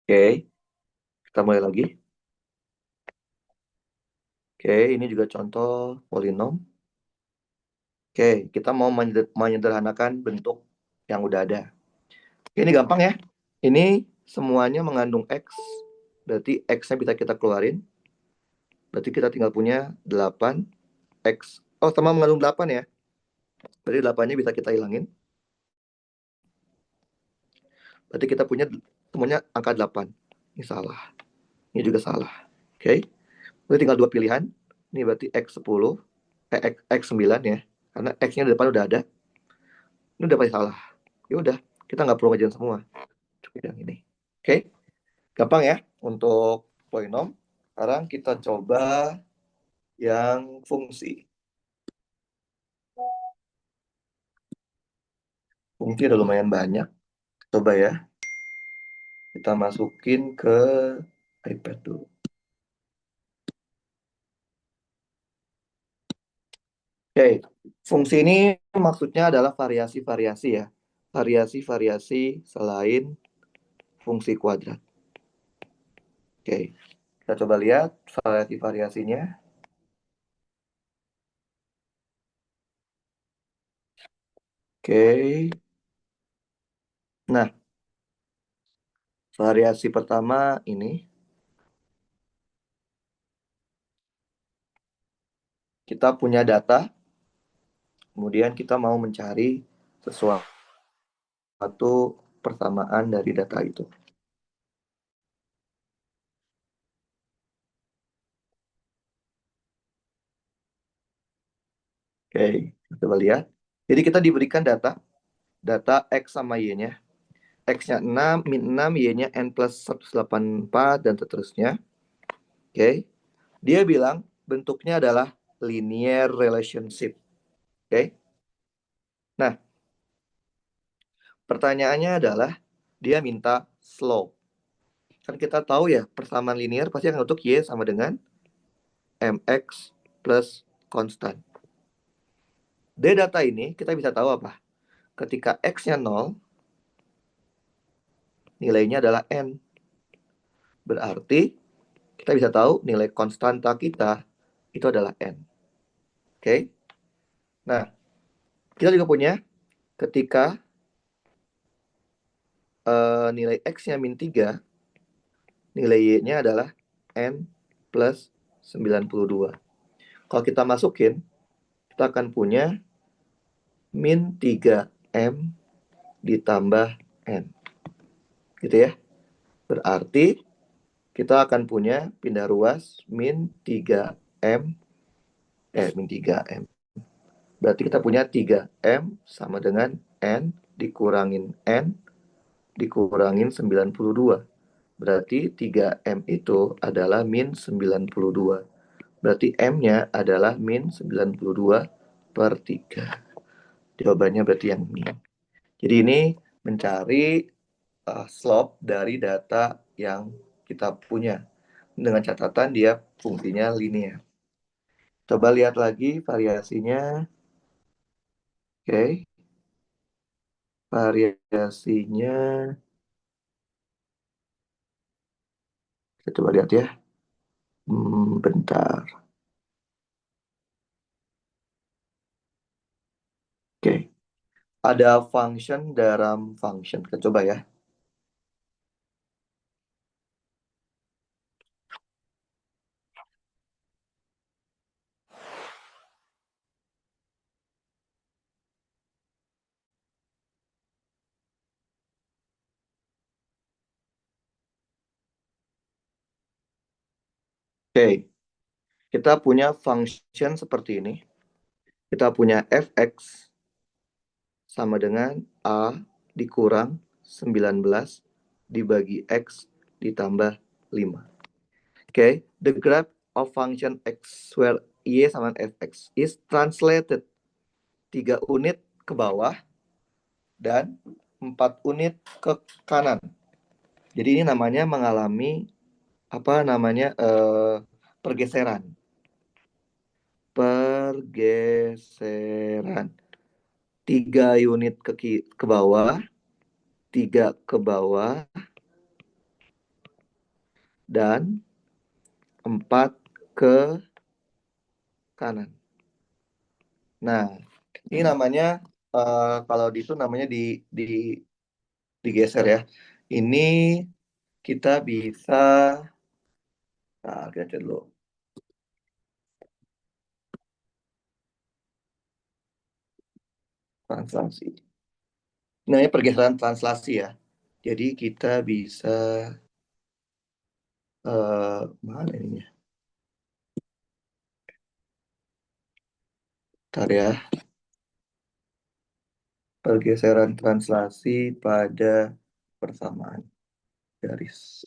Oke, kita mulai lagi. Oke, ini juga contoh polinom. Oke, kita mau menyederhanakan bentuk yang udah ada. Ini gampang ya. Ini semuanya mengandung X. Berarti X-nya bisa kita keluarin. Berarti kita tinggal punya 8X. Oh, sama mengandung 8 ya. Berarti 8-nya bisa kita hilangin. Berarti kita punya semuanya angka 8. Ini salah. Ini juga salah. Oke. Berarti tinggal dua pilihan. Ini berarti X10. X9 ya. Karena X-nya di depan udah ada. Ini udah pasti salah. Ya udah, kita nggak perlu ngajarin semua. Cukup yang ini. Oke. Gampang ya untuk polinom. Sekarang kita coba yang fungsi. Fungsi udah lumayan banyak. Coba ya. Kita masukin ke iPad dulu. Oke, fungsi ini maksudnya adalah variasi-variasi ya. Variasi-variasi selain fungsi kuadrat. Oke, kita coba lihat variasi-variasinya. Oke, nah variasi pertama ini kita punya data, kemudian kita mau mencari sesuatu persamaan dari data itu. Oke, kita coba lihat. Jadi kita diberikan data X sama Y-nya. X-nya 6, min 6, Y-nya N plus 184, dan seterusnya. Oke, dia bilang bentuknya adalah linear relationship. Oke, nah pertanyaannya adalah dia minta slope. Kan kita tahu ya, persamaan linear pasti akan untuk Y sama dengan MX plus konstan. Dari data ini kita bisa tahu apa? Ketika X-nya 0, nilainya adalah N. Berarti kita bisa tahu nilai konstanta kita itu adalah N. Oke. Nah, kita juga punya ketika nilai X-nya min 3, nilai Y-nya adalah N plus 92. Kalau kita masukin, kita akan punya min 3M ditambah N. Gitu ya. Berarti kita akan punya pindah ruas min 3M, min 3M. Berarti kita punya 3M sama dengan N dikurangin N dikurangin 92. Berarti 3M itu adalah min 92. Berarti M-nya adalah min 92 per 3. Jawabannya berarti yang ini. Jadi ini mencari slope dari data yang kita punya. Dengan catatan dia fungsinya linear. Coba lihat lagi variasinya. Oke. Variasinya. Kita coba lihat ya. Bentar. Oke. Ada function dalam function. Kita coba ya. Oke. Kita punya function seperti ini. Kita punya fx sama dengan A dikurang 19 dibagi X ditambah 5. Oke, the graph of function X where Y sama Fx is translated 3 unit ke bawah dan 4 unit ke kanan. Jadi ini namanya mengalami apa namanya pergeseran. Pergeseran. 3 unit ke bawah, 3 ke bawah, dan 4 ke kanan. Nah, Ini namanya kalau di itu namanya di digeser ya. Ini kita bisa, nah kita cek dulu, translasi. Ini namanya pergeseran translasi ya. Jadi kita bisa mana ininya? Bentar ya. Pergeseran translasi pada persamaan garis.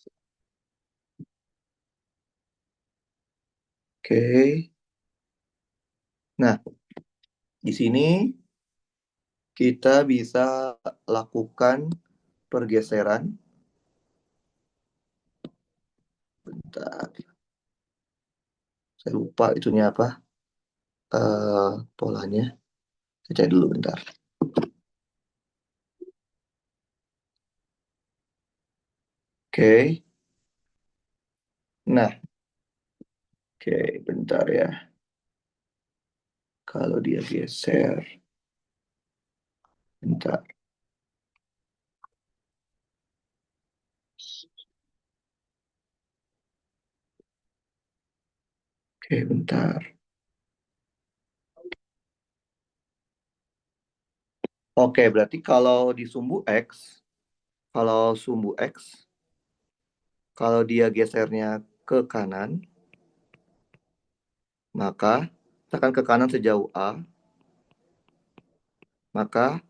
Oke. Nah, di sini kita bisa lakukan pergeseran. Bentar, saya lupa itunya apa. Polanya. Saya cek dulu bentar. Oke. Nah, oke, bentar ya. Kalau dia geser, bentar. Oke, bentar. Oke, berarti kalau di sumbu X, kalau sumbu X, kalau dia gesernya ke kanan, maka tekan ke kanan sejauh A, maka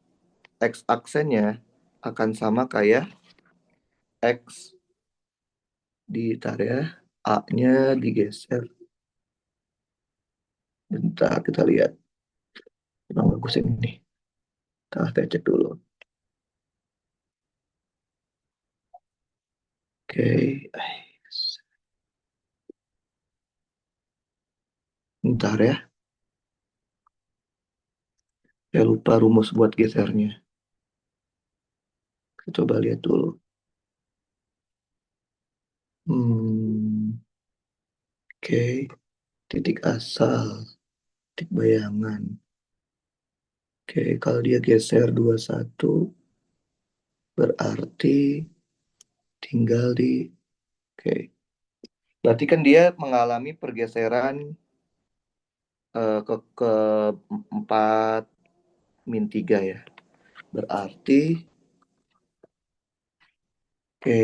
X aksennya akan sama kayak X ditarik ya, A-nya digeser. Bentar, kita lihat. Memang bagus ini. Kita cek dulu. Oke. Bentar ya. Saya lupa rumus buat gesernya. Kita coba lihat dulu. Oke. Titik asal. Titik bayangan. Oke, kalau dia geser 21, berarti tinggal di... Oke. Berarti kan dia mengalami pergeseran ke 4 min 3 ya. Berarti, oke,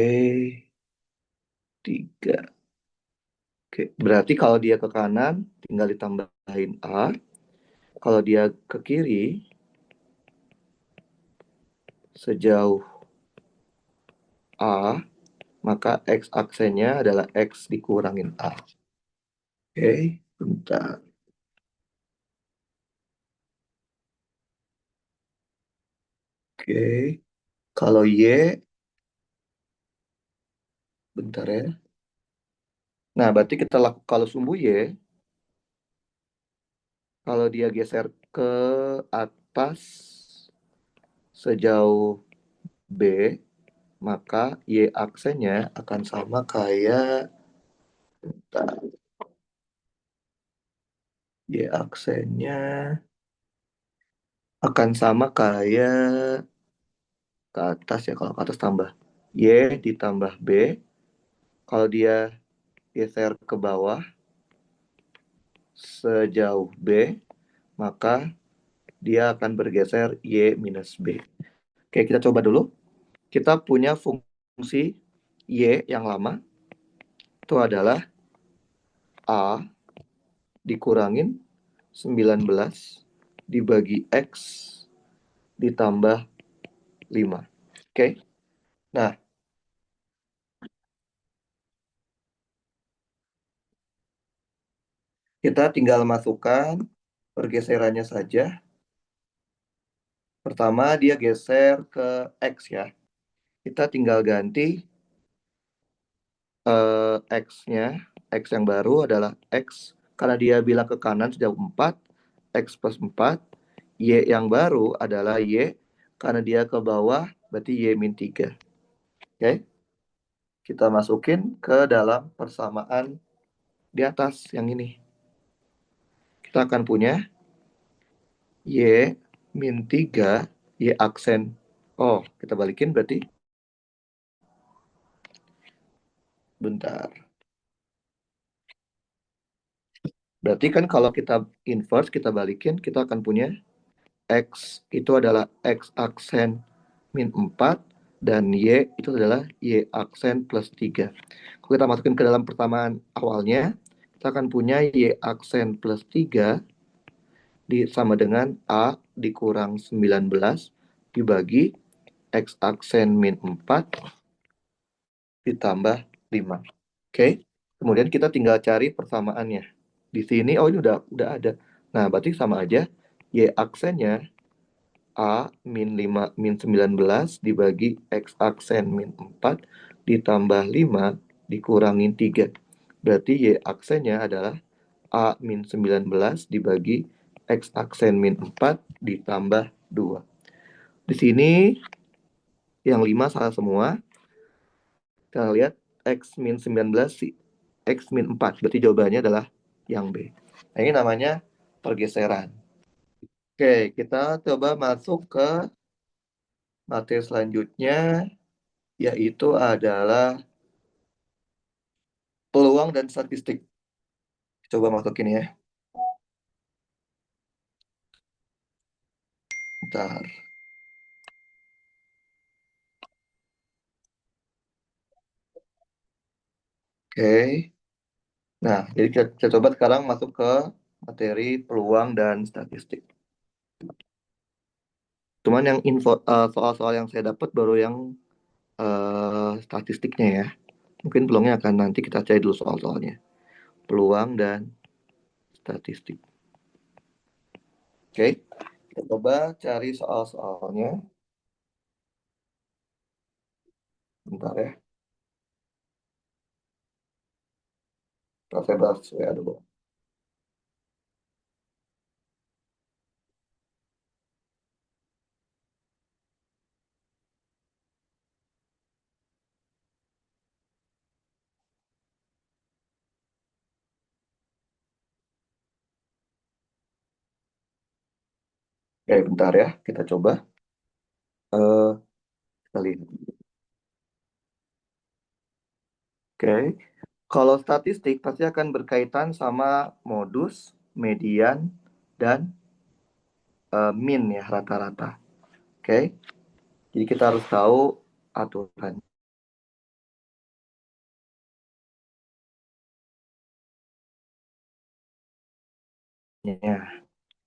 3. Oke, berarti kalau dia ke kanan, tinggal ditambahin A. Kalau dia ke kiri, sejauh A, maka X aksennya adalah X dikurangin A. Oke, bentar. Oke, kalau Y, bentar ya. Nah, berarti kita lakukan kalau sumbu Y, kalau dia geser ke atas sejauh B, maka Y aksennya akan sama kayak, bentar, Y aksennya akan sama kayak ke atas ya. Kalau ke atas tambah Y ditambah B. Kalau dia geser ke bawah sejauh B, maka dia akan bergeser Y minus B. Oke, kita coba dulu. Kita punya fungsi Y yang lama. Itu adalah A dikurangin 19 dibagi X ditambah 5. Oke. Nah, kita tinggal masukkan pergeserannya saja. Pertama dia geser ke X ya. Kita tinggal ganti X-nya. X yang baru adalah X. Karena dia bilang ke kanan sejauh 4. X plus 4. Y yang baru adalah Y. Karena dia ke bawah berarti Y min 3. Oke. Kita masukin ke dalam persamaan di atas yang ini. Kita akan punya Y min 3, Y aksen. Oh, kita balikin berarti. Bentar. Berarti kan kalau kita inverse, kita balikin, kita akan punya X itu adalah X aksen min 4 dan Y itu adalah Y aksen plus 3. Kalau kita masukin ke dalam persamaan awalnya, kita akan punya Y aksen plus 3 sama dengan A dikurang 19 dibagi X aksen min 4 ditambah 5. Oke, kemudian kita tinggal cari persamaannya. Di sini, oh ini udah ada. Nah, berarti sama aja. Y aksennya A min 5 min 19 dibagi X aksen min 4 ditambah 5 dikurangin 3. Berarti Y aksennya adalah A min 19 dibagi X aksen min 4 ditambah 2. Di sini yang 5 salah semua. Kita lihat X min 19 X min 4. Berarti jawabannya adalah yang B. Nah, ini namanya pergeseran. Oke, kita coba masuk ke materi selanjutnya, yaitu adalah peluang dan statistik. Coba masukin ya. Bentar. Oke. Nah, jadi kita coba sekarang masuk ke materi peluang dan statistik. Cuman yang soal-soal yang saya dapat baru yang statistiknya ya. Mungkin peluangnya akan nanti kita cari dulu soal-soalnya. Peluang dan statistik. Oke. Kita coba cari soal-soalnya. Bentar ya. Saya bahas ya dulu. Oke, bentar ya. Kita coba. eh kita lihat. Oke. Kalau statistik pasti akan berkaitan sama modus, median, dan min ya, rata-rata. Oke. Jadi kita harus tahu aturannya.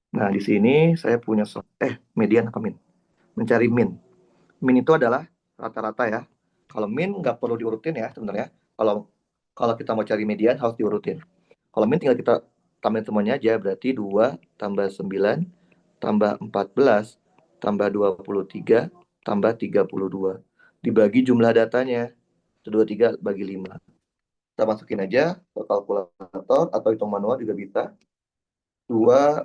Nah, di sini saya punya median apa min? Mencari min. Min itu adalah rata-rata ya. Kalau min nggak perlu diurutin ya sebenarnya. Kalau kalau kita mau cari median harus diurutin. Kalau min tinggal kita tambahin semuanya aja. Berarti 2 tambah 9 tambah 14 tambah 23 tambah 32. Dibagi jumlah datanya. 23 bagi 5. Kita masukin aja ke kalkulator atau hitung manual juga bisa. 2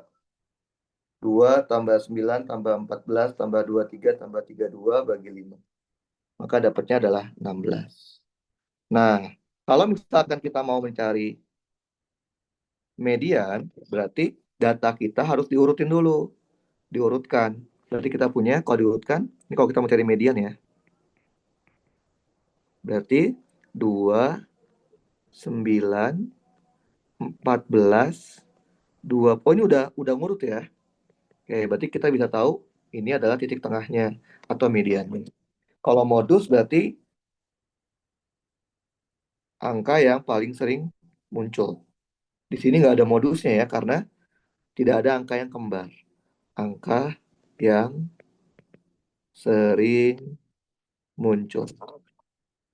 2 tambah 9 tambah 14 tambah 23 tambah 32 bagi 5. Maka dapatnya adalah 16. Nah, kalau misalkan kita mau mencari median, berarti data kita harus diurutin dulu. Diurutkan. Berarti kita punya, kalau diurutkan, ini kalau kita mau cari median ya. Berarti 2, 9, 14, 2. Oh, ini udah ngurut ya. Oke, berarti kita bisa tahu ini adalah titik tengahnya atau mediannya. Kalau modus berarti angka yang paling sering muncul. Di sini nggak ada modusnya ya, karena tidak ada angka yang kembar. Angka yang sering muncul.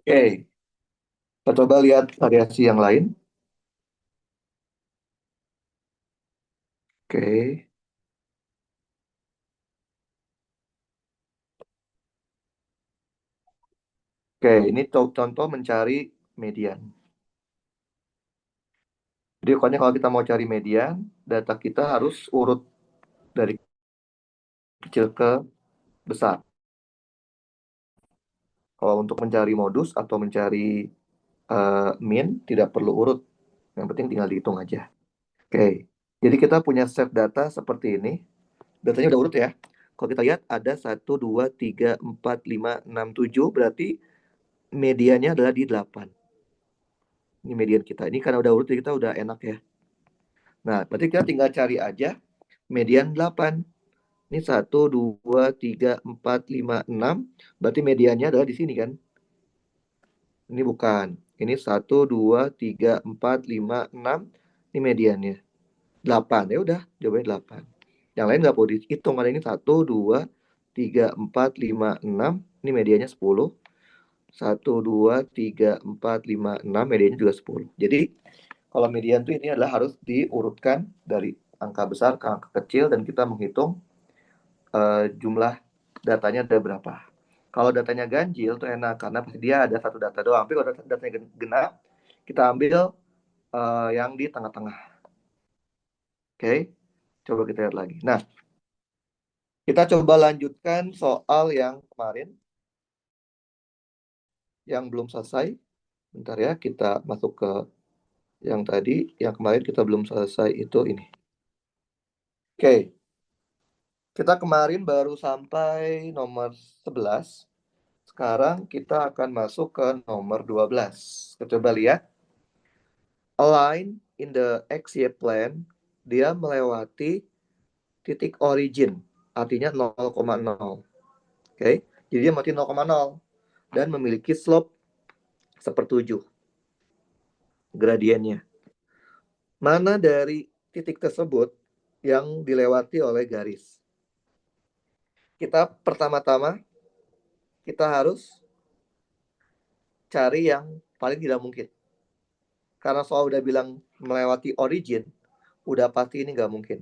Oke, kita coba lihat variasi yang lain. Oke, oke, ini contoh mencari median. Jadi pokoknya kalau kita mau cari median, data kita harus urut dari kecil ke besar. Kalau untuk mencari modus atau mencari min, tidak perlu urut. Yang penting tinggal dihitung aja. Oke, jadi kita punya set data seperti ini. Datanya udah urut ya. Kalau kita lihat ada 1, 2, 3, 4, 5, 6, 7. Berarti mediannya adalah di 8. Ini median kita. Ini karena udah urut jadi kita udah enak ya. Nah, berarti kita tinggal cari aja median 8. Ini 1, 2, 3, 4, 5, 6. Berarti mediannya adalah di sini kan. Ini bukan. Ini 1, 2, 3, 4, 5, 6. Ini mediannya. 8. Ya udah, jawabannya 8. Yang lain nggak perlu dihitung. Ada ini 1, 2, 3, 4, 5, 6. Ini mediannya 10. 1, 2, 3, 4, 5, 6. Mediannya juga 10. Jadi kalau median itu ini adalah harus diurutkan dari angka besar ke angka kecil dan kita menghitung jumlah datanya ada berapa. Kalau datanya ganjil itu enak karena pasti dia ada satu data doang. Tapi kalau datanya genap, kita ambil yang di tengah-tengah. Oke, coba kita lihat lagi. Nah, kita coba lanjutkan soal yang kemarin yang belum selesai. Bentar ya, kita masuk ke yang tadi. Yang kemarin kita belum selesai itu ini. Oke, kita kemarin baru sampai nomor 11. Sekarang kita akan masuk ke nomor 12. Kita coba lihat. A line in the XY plane, dia melewati titik origin, artinya 0,0. Oke, jadi dia mati 0,0 dan memiliki slope sepertujuh gradiennya. Mana dari titik tersebut yang dilewati oleh garis? Kita pertama-tama kita harus cari yang paling tidak mungkin. Karena soal udah bilang melewati origin, udah pasti ini nggak mungkin.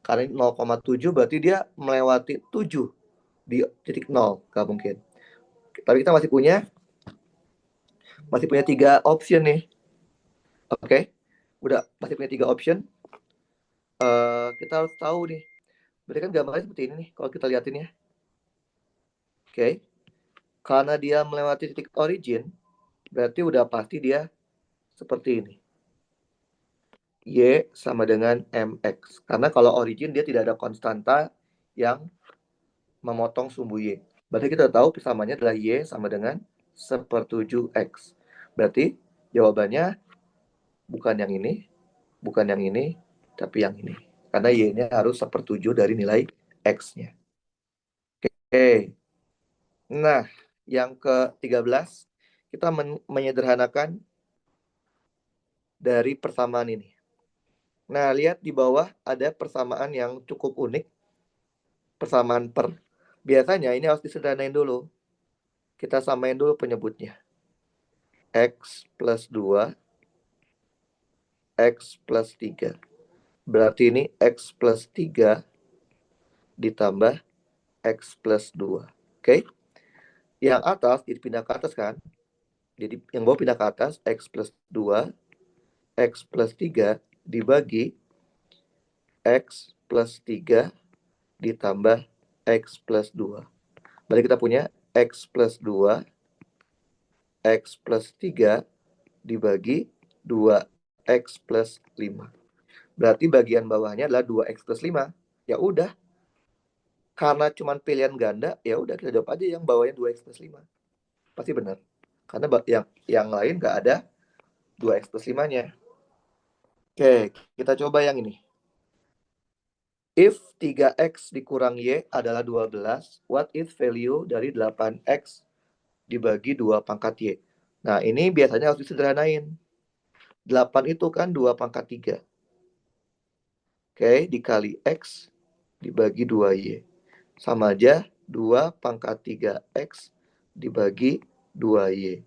Karena 0,7 berarti dia melewati 7 di titik 0, nggak mungkin. Tapi kita masih punya 3 option nih. Oke, udah masih punya 3 option. Kita harus tahu nih. Berarti kan gambarnya seperti ini nih kalau kita liatin ya. Oke, karena dia melewati titik origin, berarti udah pasti dia seperti ini. Y sama dengan MX. Karena kalau origin dia tidak ada konstanta yang memotong sumbu Y. Berarti kita tahu persamaannya adalah Y sama dengan sepertujuh X. Berarti jawabannya bukan yang ini, bukan yang ini, tapi yang ini. Karena Y-nya harus sepertujuh dari nilai X-nya. Oke. Nah, yang ke-13, kita menyederhanakan dari persamaan ini. Nah, lihat di bawah ada persamaan yang cukup unik. Persamaan per. Biasanya ini harus disederhanain dulu. Kita samain dulu penyebutnya. X plus 2, X plus 3. Berarti ini X plus 3 ditambah X plus 2. Oke? Yang atas dipindah ke atas kan? Jadi yang bawah pindah ke atas, X plus 2, X plus 3 dibagi X plus 3 ditambah X plus 2. Berarti kita punya X plus 2, X plus 3 dibagi 2X plus 5. Berarti bagian bawahnya adalah 2X plus 5. Ya udah, karena cuma pilihan ganda, ya udah kita jawab aja yang bawahnya 2X plus 5. Pasti benar. Karena yang lain nggak ada 2X plus 5-nya. Oke, kita coba yang ini. If 3X dikurang Y adalah 12, what is value dari 8X dibagi 2 pangkat Y? Nah, ini biasanya harus disederhanain. 8 itu kan 2 pangkat 3. Oke, dikali X dibagi 2Y. Sama aja 2 pangkat 3X dibagi 2Y.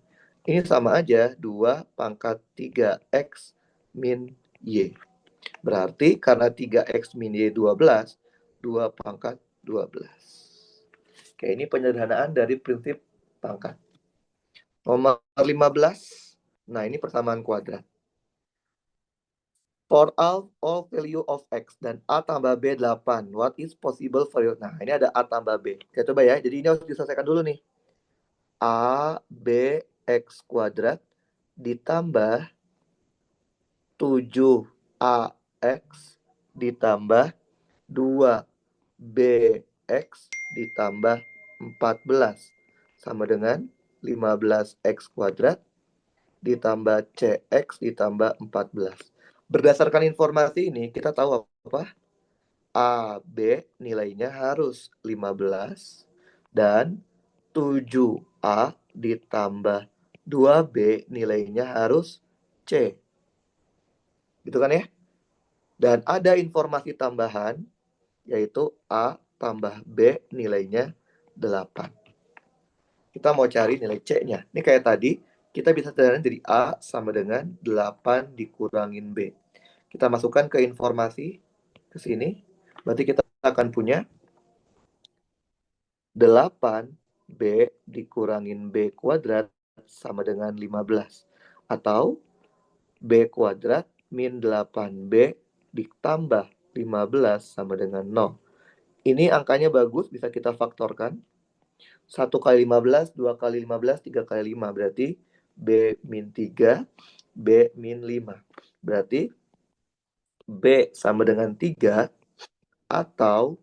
Ini sama aja 2 pangkat 3X min Y. Berarti karena 3X min Y 12, 2 pangkat 12. Oke, ini penyederhanaan dari prinsip pangkat. Nomor 15. Nah, ini persamaan kuadrat. For all value of X dan A tambah B 8, what is possible for you? Nah, ini ada A tambah B. Kita coba ya, jadi ini harus diselesaikan dulu nih. A, B, X kuadrat ditambah 7AX ditambah 2 BX ditambah 14 sama dengan 15X kuadrat ditambah CX ditambah 14. Berdasarkan informasi ini, kita tahu apa? AB nilainya harus 15 dan 7A ditambah 2B nilainya harus C. Gitu kan ya? Dan ada informasi tambahan, yaitu A tambah B nilainya 8. Kita mau cari nilai C-nya. Ini kayak tadi, kita bisa sederhana jadi A sama dengan 8 dikurangin B. Kita masukkan ke informasi ke sini. Berarti kita akan punya 8B dikurangin B kuadrat sama dengan 15. Atau B kuadrat min 8B ditambah 15 sama dengan 0. Ini angkanya bagus, bisa kita faktorkan. 1 kali 15, 2 kali 15, 3 kali 5. Berarti B min 3, B min 5. Berarti B sama dengan 3 atau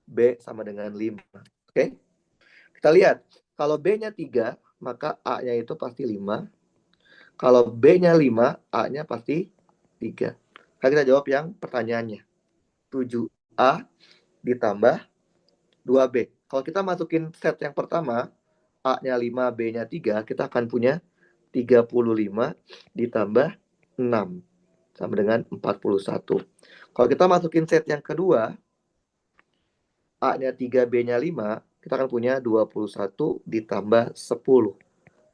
B sama dengan 5. Oke? Kita lihat. Kalau B-nya 3, maka A-nya itu pasti 5. Kalau B-nya 5, A-nya pasti 3. Sekarang kita jawab yang pertanyaannya. 7A ditambah 2B. Kalau kita masukin set yang pertama, A-nya 5, B-nya 3, kita akan punya 35 ditambah 6 sama dengan 41. Kalau kita masukin set yang kedua, A-nya 3, B-nya 5, kita akan punya 21 ditambah 10.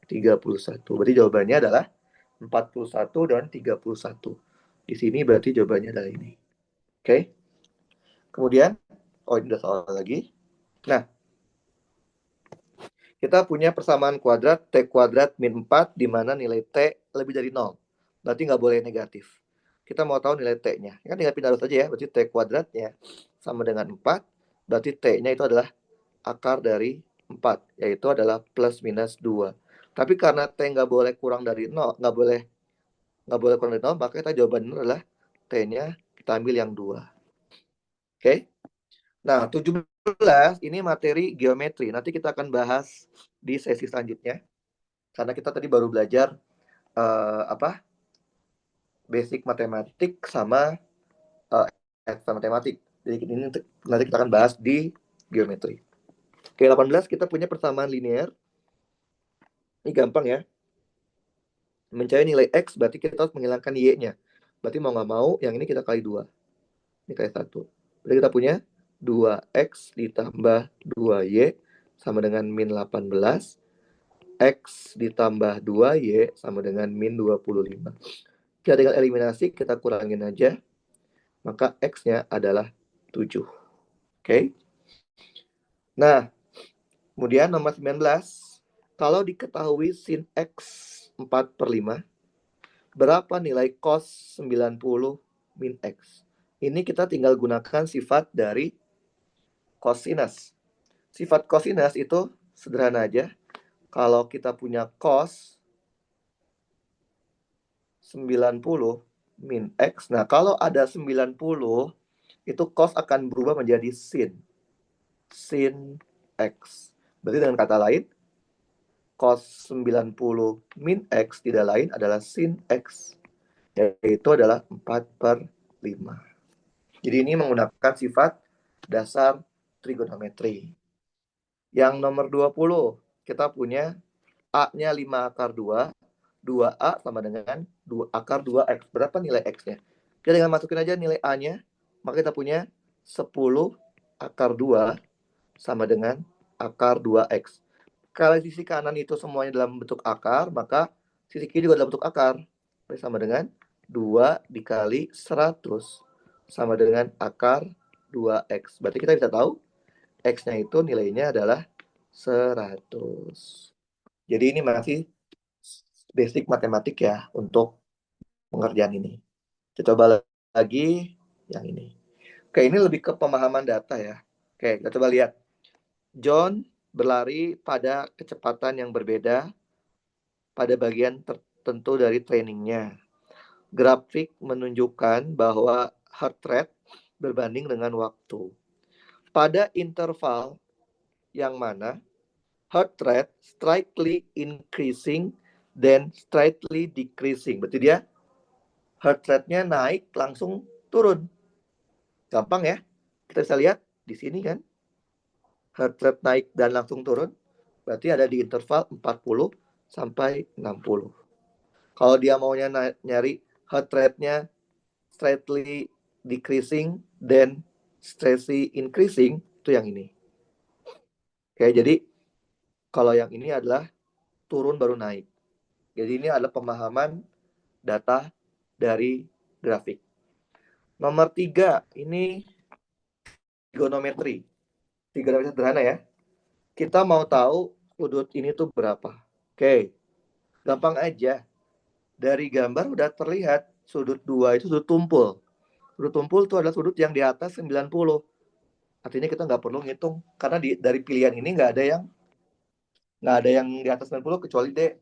31. Berarti jawabannya adalah 41 dan 31. Di sini berarti jawabannya adalah ini. Oke. Kemudian, ini udah soal lagi. Nah, kita punya persamaan kuadrat T kuadrat min 4, di mana nilai T lebih dari 0. Berarti nggak boleh negatif. Kita mau tahu nilai T-nya. Kan tinggal pindah arus aja ya. Berarti T kuadratnya sama dengan 4. Berarti T-nya itu adalah akar dari 4. Yaitu adalah plus minus 2. Tapi karena T nggak boleh kurang dari 0. Nggak boleh kurang dari 0. Maka kita jawabannya adalah T-nya kita ambil yang 2. Oke. Nah, 17 ini materi geometri. Nanti kita akan bahas di sesi selanjutnya. Karena kita tadi baru belajar basic matematik sama advanced matematik. Jadi ini nanti kita akan bahas di geometri. Oke, 18 kita punya persamaan linear. Ini gampang ya. Mencari nilai X berarti kita harus menghilangkan Y-nya. Berarti mau nggak mau yang ini kita kali 2. Ini kali 1. Berarti kita punya 2X ditambah 2Y sama dengan min 18. X ditambah 2Y sama dengan min 25. Kita dengan eliminasi, kita kurangin aja. Maka X-nya adalah 7. Oke. Nah, kemudian nomor 19. Kalau diketahui sin X 4/5, berapa nilai cos 90 min X? Ini kita tinggal gunakan sifat dari cosinus. Sifat cosinus itu sederhana aja. Kalau kita punya cos 90 min X. Nah, kalau ada 90, itu cos akan berubah menjadi sin. Sin X. Berarti dengan kata lain, cos 90 min X tidak lain adalah sin X. Yaitu adalah 4/5. Jadi ini menggunakan sifat dasar trigonometri. Yang nomor 20, kita punya A-nya 5 akar 2. 2A sama dengan 2 akar 2X. Berapa nilai X-nya? Kita tinggal masukin aja nilai A-nya. Maka kita punya 10 akar 2 sama dengan akar 2X. Kalau sisi kanan itu semuanya dalam bentuk akar, maka sisi kiri juga dalam bentuk akar. Sama dengan 2 dikali 100 sama dengan akar 2X. Berarti kita bisa tahu X-nya itu nilainya adalah 100. Jadi ini masih basic matematik ya untuk pengerjaan ini. Kita coba lagi yang ini. Oke, ini lebih ke pemahaman data ya. Oke, kita coba lihat. John berlari pada kecepatan yang berbeda pada bagian tertentu dari trainingnya. Grafik menunjukkan bahwa heart rate berbanding dengan waktu. pada interval yang mana heart rate slightly increasing then slightly decreasing. Berarti dia heart rate-nya naik langsung turun. Gampang ya? Kita bisa lihat di sini kan. Heart rate naik dan langsung turun. Berarti ada di interval 40 sampai 60. Kalau dia maunya nyari heart rate-nya slightly decreasing then slightly increasing, itu yang ini. Oke, jadi kalau yang ini adalah turun baru naik. Jadi ini adalah pemahaman data dari grafik. Nomor 3, ini trigonometri. Trigonometri sederhana ya. Kita mau tahu sudut ini tuh berapa. Oke, gampang aja. Dari gambar udah terlihat sudut 2 itu sudut tumpul. Sudut tumpul itu adalah sudut yang di atas 90. Artinya kita nggak perlu ngitung. Karena dari pilihan ini nggak ada yang di atas 90 kecuali D.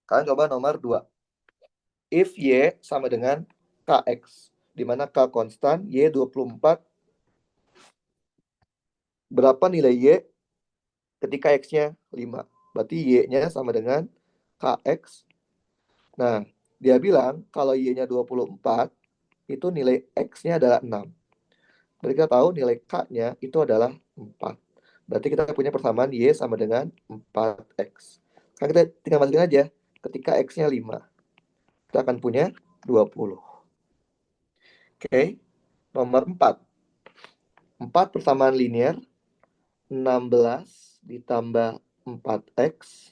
Kalian coba nomor 2. If Y sama dengan KX, di mana K konstan, Y 24, berapa nilai Y ketika X-nya 5? Berarti Y-nya sama dengan KX. Nah, dia bilang kalau Y-nya 24, itu nilai X-nya adalah 6. Berarti kita tahu nilai K-nya itu adalah 4. Berarti kita punya persamaan Y sama dengan 4X. Sekarang kita tinggal masukin aja. Ketika X-nya 5, kita akan punya 20. Oke, nomor 4. 4 persamaan linear, 16 ditambah 4X,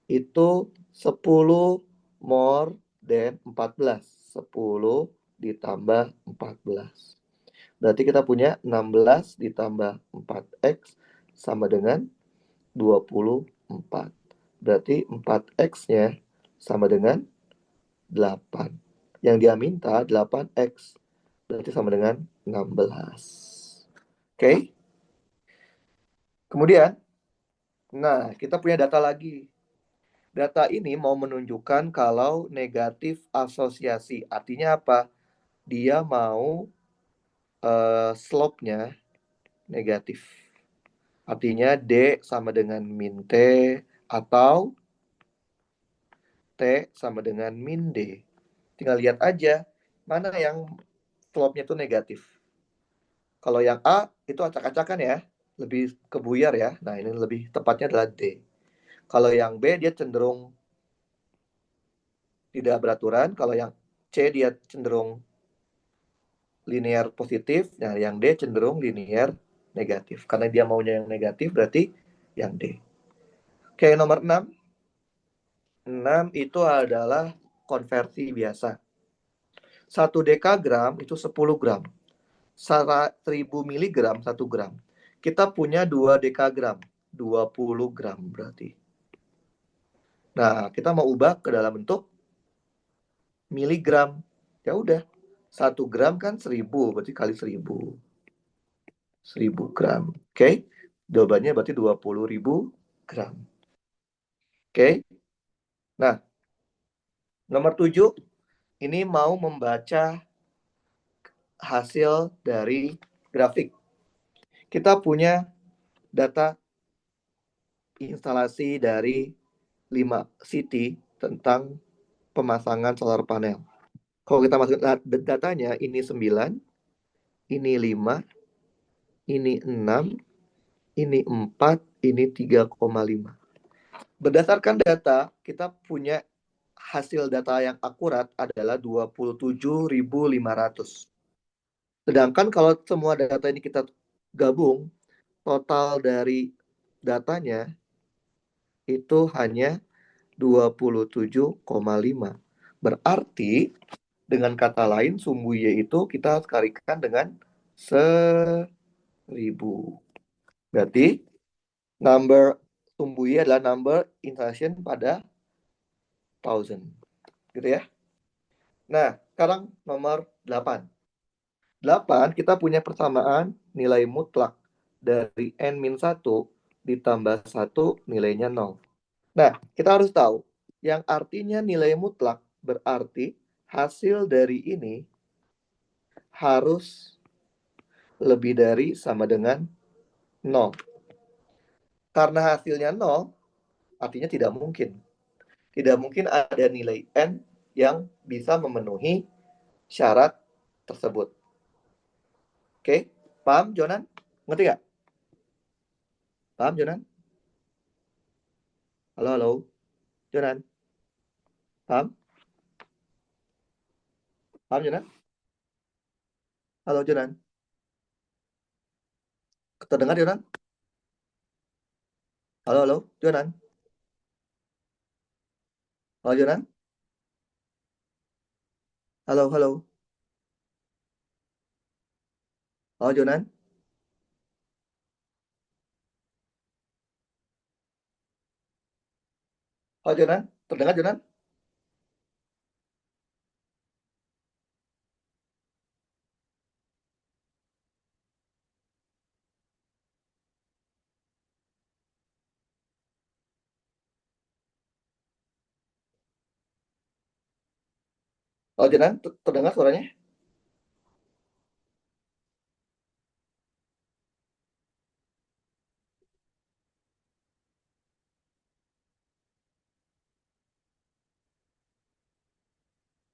itu 10 more than 14. 10 ditambah 14. Berarti kita punya 16 ditambah 4X sama dengan 24. Berarti 4X-nya sama dengan 8. Yang dia minta 8X. Berarti sama dengan 16. Oke. Kemudian, nah kita punya data lagi. Data ini mau menunjukkan kalau negatif asosiasi. Artinya apa? Dia mau slope-nya negatif. Artinya D sama dengan min T atau T sama dengan min D. Tinggal lihat aja mana yang slope-nya itu negatif. Kalau yang A itu acak-acakan ya, lebih kebuyar ya. Nah ini lebih tepatnya adalah D. Kalau yang B dia cenderung tidak beraturan. Kalau yang C dia cenderung linear positif. Nah yang D cenderung linear negatif. Karena dia maunya yang negatif berarti yang D. Oke, nomor 6. 6 itu adalah konversi biasa. 1 dekagram itu 10 gram. 1000 miligram 1 gram. Kita punya 2 dekagram. 20 gram berarti. Nah, kita mau ubah ke dalam bentuk miligram. Ya udah. 1 gram kan 1000, berarti kali 1000. 1000 gram. Oke. Jawabannya berarti 20.000 gram. Oke. Nah, nomor 7 ini mau membaca hasil dari grafik. Kita punya data instalasi dari 5 city tentang pemasangan solar panel. Kalau kita masukkan datanya, ini 9, ini 5, ini 6, ini 4, ini 3,5. Berdasarkan data, kita punya hasil data yang akurat adalah 27.500. Sedangkan kalau semua data ini kita gabung, total dari datanya itu hanya 27,5. Berarti dengan kata lain sumbu Y itu kita harus kalikan dengan 1000. Berarti number sumbu Y adalah number insertion pada 1000. Gitu ya. Nah, sekarang nomor 8. 8 kita punya persamaan nilai mutlak dari N-1 ditambah 1 nilainya 0. Nah, kita harus tahu yang artinya nilai mutlak berarti hasil dari ini harus lebih dari sama dengan 0. Karena hasilnya 0, artinya tidak mungkin. Tidak mungkin ada nilai N yang bisa memenuhi syarat tersebut. Oke, paham Jonan? Ngerti nggak? Paham Jonan? Halo, halo. Jonan, paham? Paham Jonan? Halo Jonan. Terdengar Jonan? Halo, halo. Jonan. Halo Jonan. Halo, halo. Halo Jonan. Halo Jonan. Terdengar Jonan? Halo Jonan. Terdengar suaranya?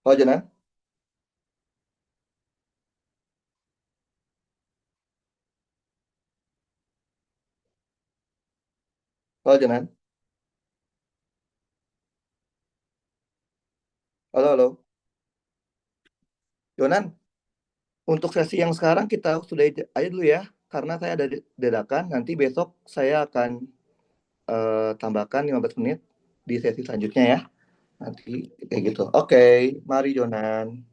Halo Jonan. Halo Jonan. Halo, halo. Jonan, untuk sesi yang sekarang kita sudah aja dulu ya. Karena saya ada dadakan. Nanti besok saya akan tambahkan 15 menit di sesi selanjutnya ya. Nanti kayak gitu. Oke, mari Jonan.